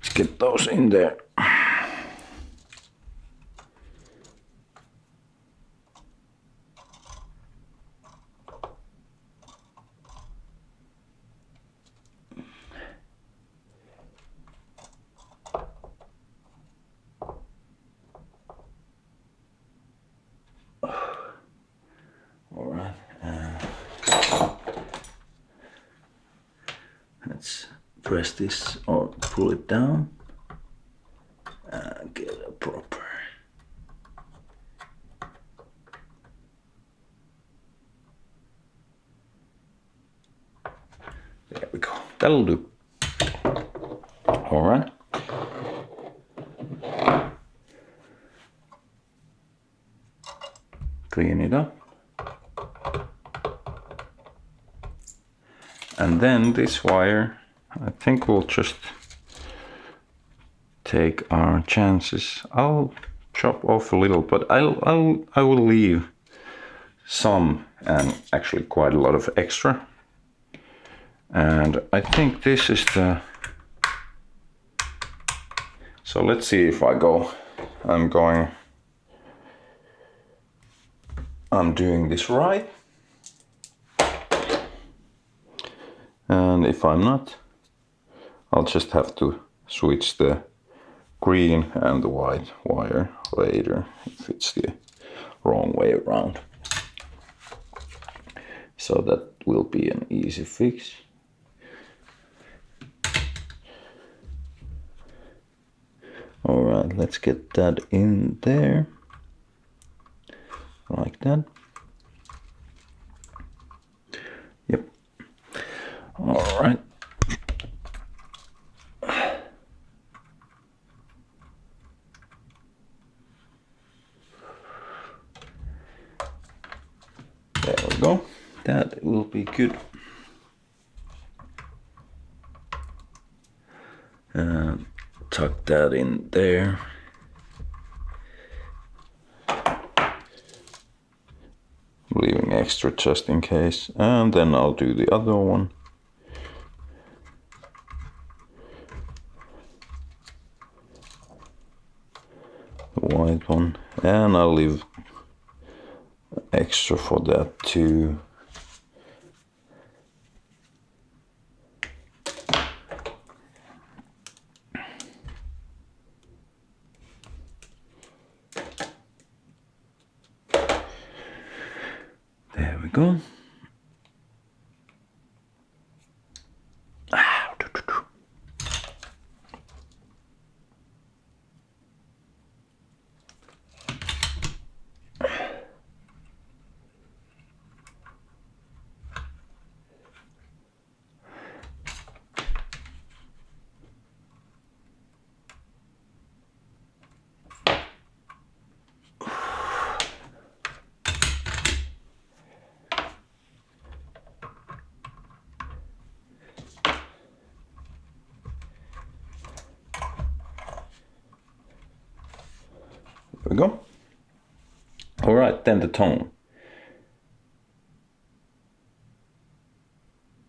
Let's get those in there. Alright, let's press this or pull it down and get a proper. There we go, that'll do. Alright. Clean it up. And then this wire, I think we'll just take our chances. I'll chop off a little, but I will leave some, and actually quite a lot of extra. And I think this is the. So let's see if I go. I'm doing this right. And if I'm not, I'll just have to switch the green and the white wire later if it's the wrong way around. So that will be an easy fix. Alright, let's get that in there. Like that. Yep. Alright. There we go. That will be good. And tuck that in there. Leaving extra just in case. And then I'll do the other one. The white one. And I'll leave extra for that too. There we go. There we go. All right, then the tone.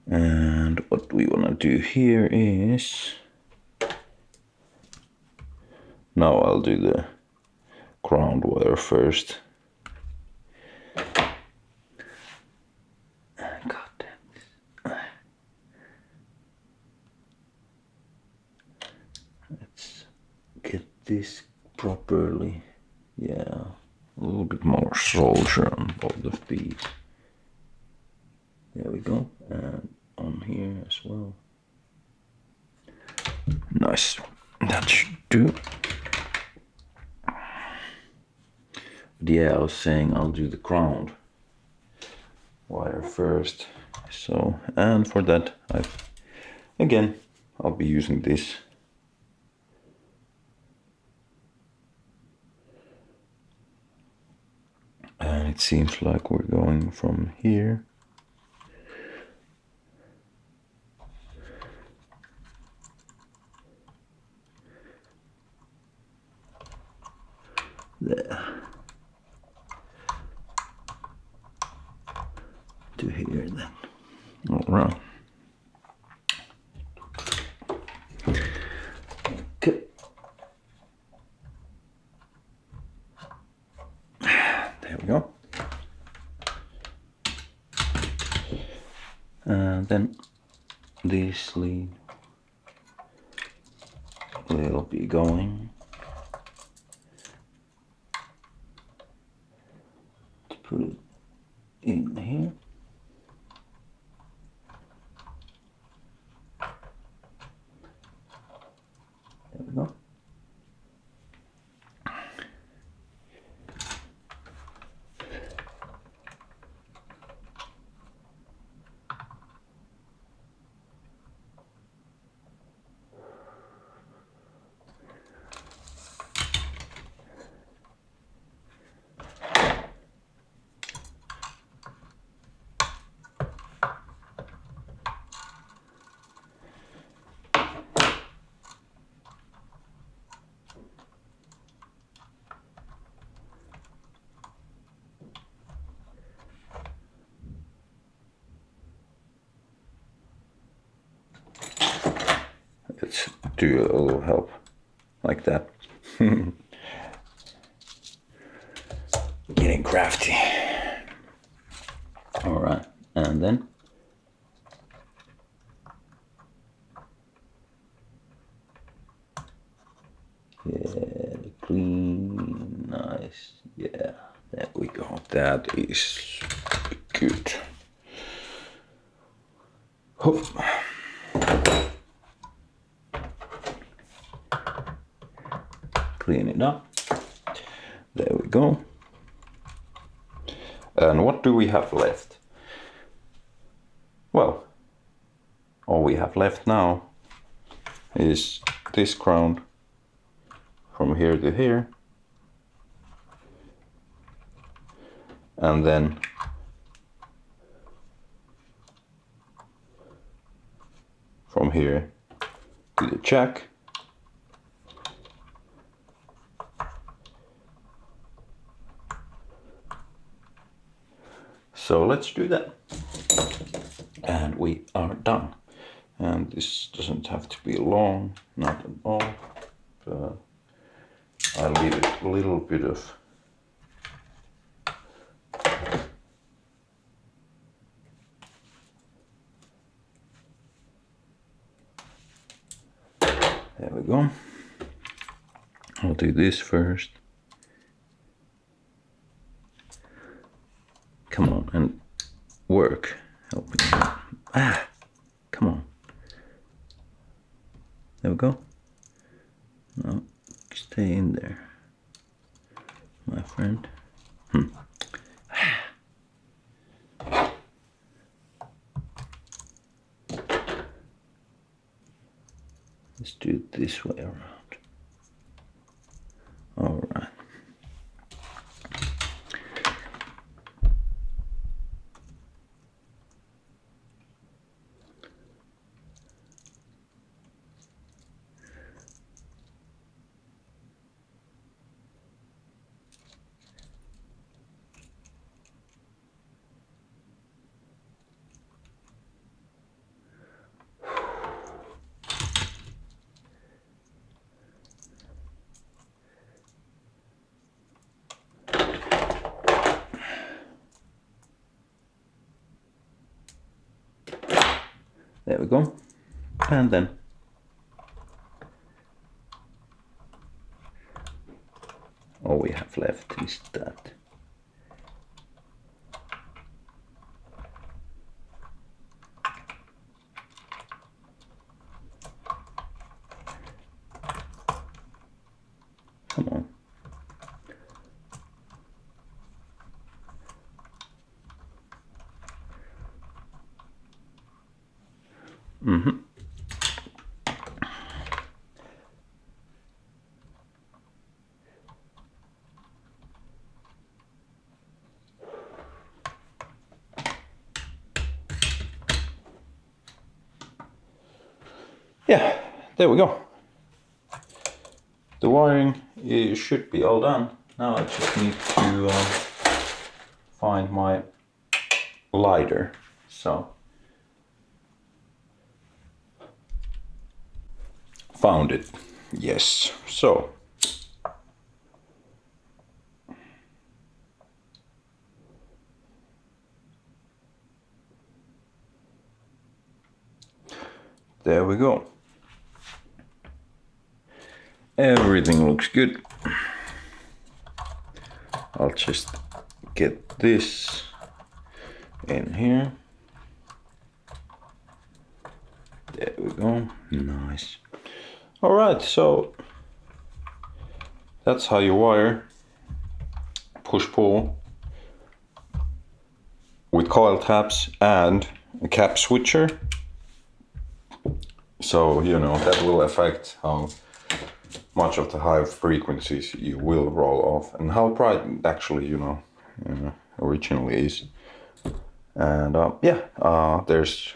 And what we want to do here is, now I'll do the ground wire first. God damn. Let's get this properly. Yeah, a little bit more soldier on both of these. There we go, and on here as well. Nice, that should do. But yeah, I was saying I'll do the ground wire first. So, and for that, I'll be using this. And it seems like we're going from here. There. To here then. All right. Okay. There we go. And then this lead will be going to put it in here. There we go. Let's do a little help like that. Getting crafty. All right, and then yeah, clean, nice. Yeah, there we go. That is good. Hop. Clean it up. There we go. And what do we have left? Well, all we have left now is this ground from here to here, and then from here to the jack. So let's do that. And we are done. And this doesn't have to be long, not at all. But I'll leave it a little bit of there we go. I'll do this first. Come on and work. Help me. Ah, come on. There we go. No, stay in there, my friend. Let's do it this way around. All right. There we go. And then all we have left is that. Come on. Mm-hmm. Yeah, there we go. The wiring should be all done. Now I just need to find my lighter. So, found it. Yes. So, there we go. Everything looks good. I'll just get this in here. There we go. Nice. All right, so that's how you wire push-pull with coil taps and a cap switcher. So, you know, that will affect how much of the high frequencies you will roll off and how bright it actually, you know, originally is. And there's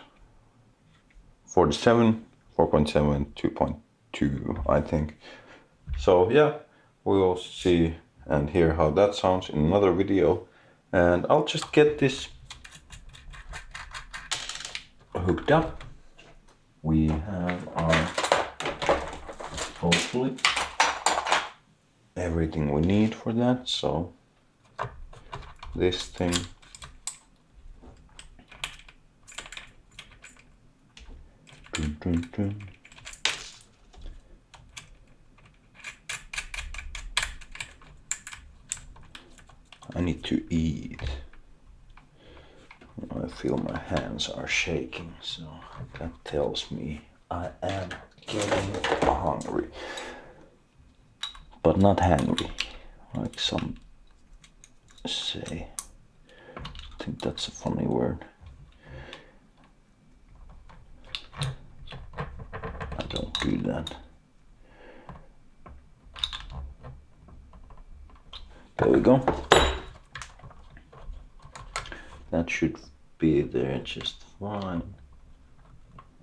47, 4.7, 2.2, I think. So yeah, we'll see and hear how that sounds in another video. And I'll just get this hooked up. We have our, hopefully, everything we need for that. So this thing, dun, dun, dun. I need to eat. I feel my hands are shaking, so that tells me I am getting hungry. But not hangry, like some say. I think that's a funny word. I don't do that. There we go. That should be there just fine,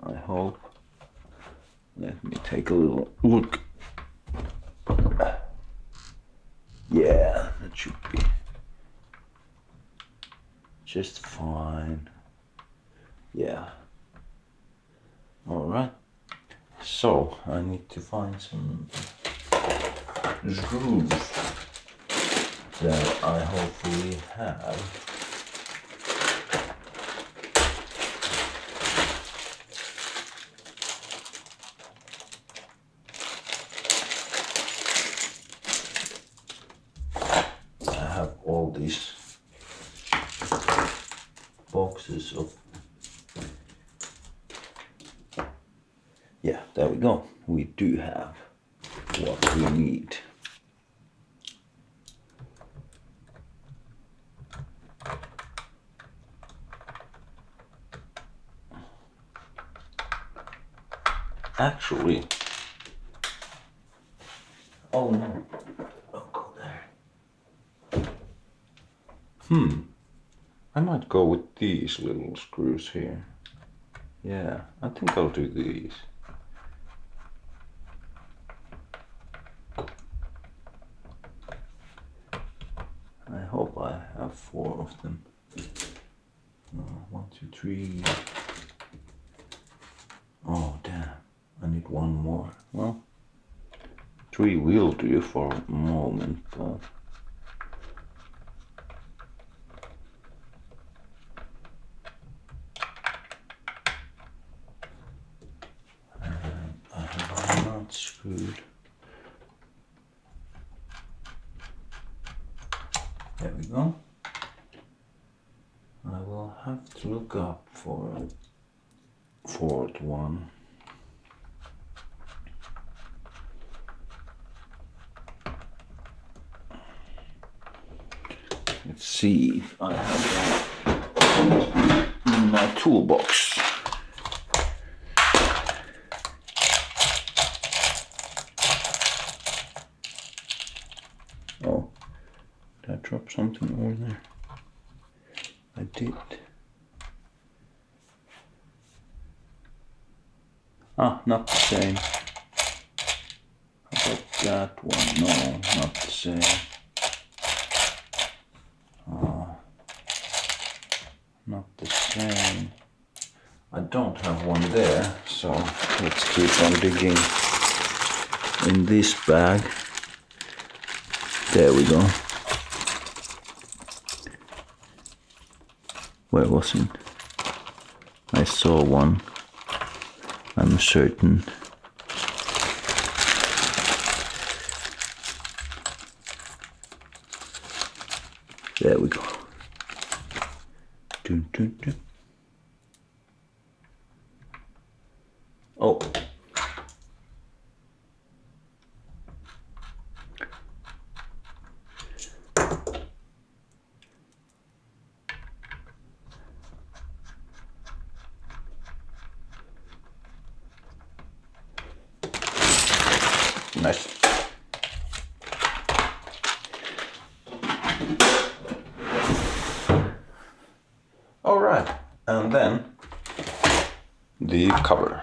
I hope. Let me take a little look. Yeah, that should be just fine. Yeah. All right. So I need to find some screws that I hopefully have. All these boxes of, yeah, there we go. We do have what we need. Actually, oh no, don't go there. I might go with these little screws here. Yeah, I think I'll do these. I hope I have 4 of them. 1, 2, 3. Oh damn, I need 1 more. Well, 3 will do for a moment, but good. There we go. I will have to look up for a fourth one. Let's see if I have that in my toolbox. Oh, did I drop something over there? I did. Ah, not the same. How about that one? No, not the same. Not the same. I don't have one there, so let's keep on digging in this bag. There we go. Where was it? I saw one. I'm certain. There we go. Dun, dun, dun. Oh. Nice. All right, and then the cover.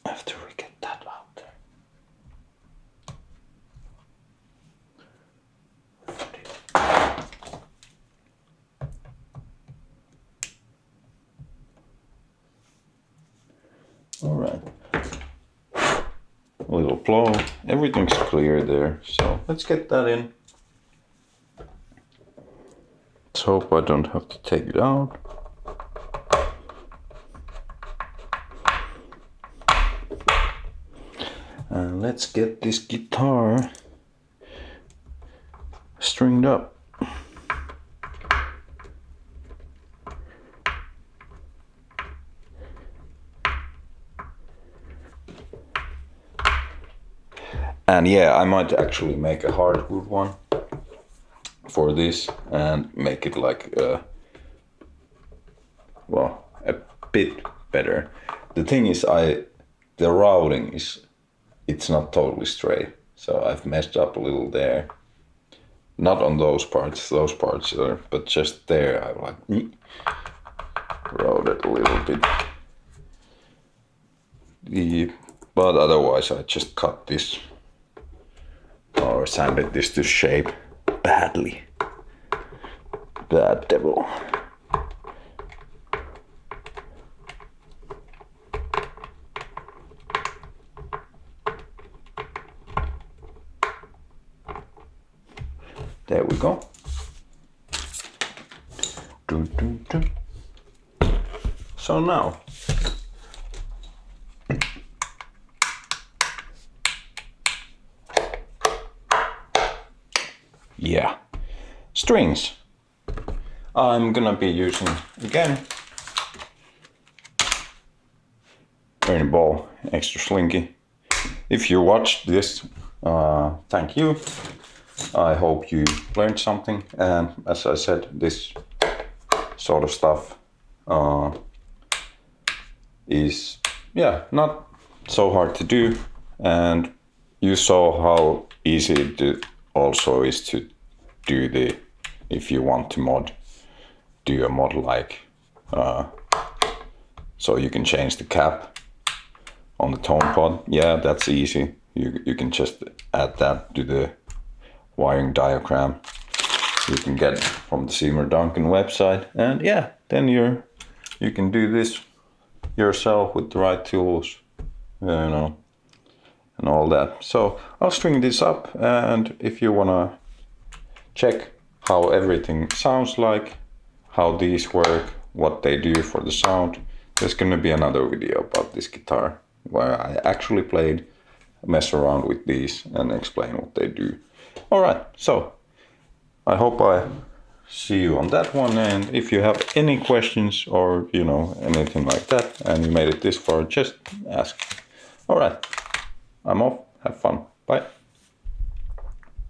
After we get that out there. All right. A little blow. Everything's clear there, so let's get that in. Let's hope I don't have to take it out. And let's get this guitar stringed up. And yeah, I might actually make a hardwood one for this and make it like, well, a bit better. The thing is, the routing it's not totally straight, so I've messed up a little there. Not on those parts are, but just there I like routed a little bit. But otherwise I just cut this or sanded this to shape badly. Bad devil. There we go. Dun, dun, dun. So now yeah, strings. I'm gonna be using again Ernie Ball extra slinky. If you watched this, thank you. I hope you learned something, and as I said, this sort of stuff is not so hard to do, and you saw how easy it also is to do if you want to do a mod like so you can change the cap on the tone pod. Yeah, that's easy. You can just add that to the wiring diagram you can get from the Seymour Duncan website, and yeah, then you can do this yourself with the right tools, and all that. So I'll string this up, and if you wanna check how everything sounds like, how these work, what they do for the sound, there's gonna be another video about this guitar where I actually played, mess around with these and explain what they do. All right, so I hope I see you on that one, and if you have any questions or you know anything like that and you made it this far, just ask. All right, I'm off. Have fun. Bye.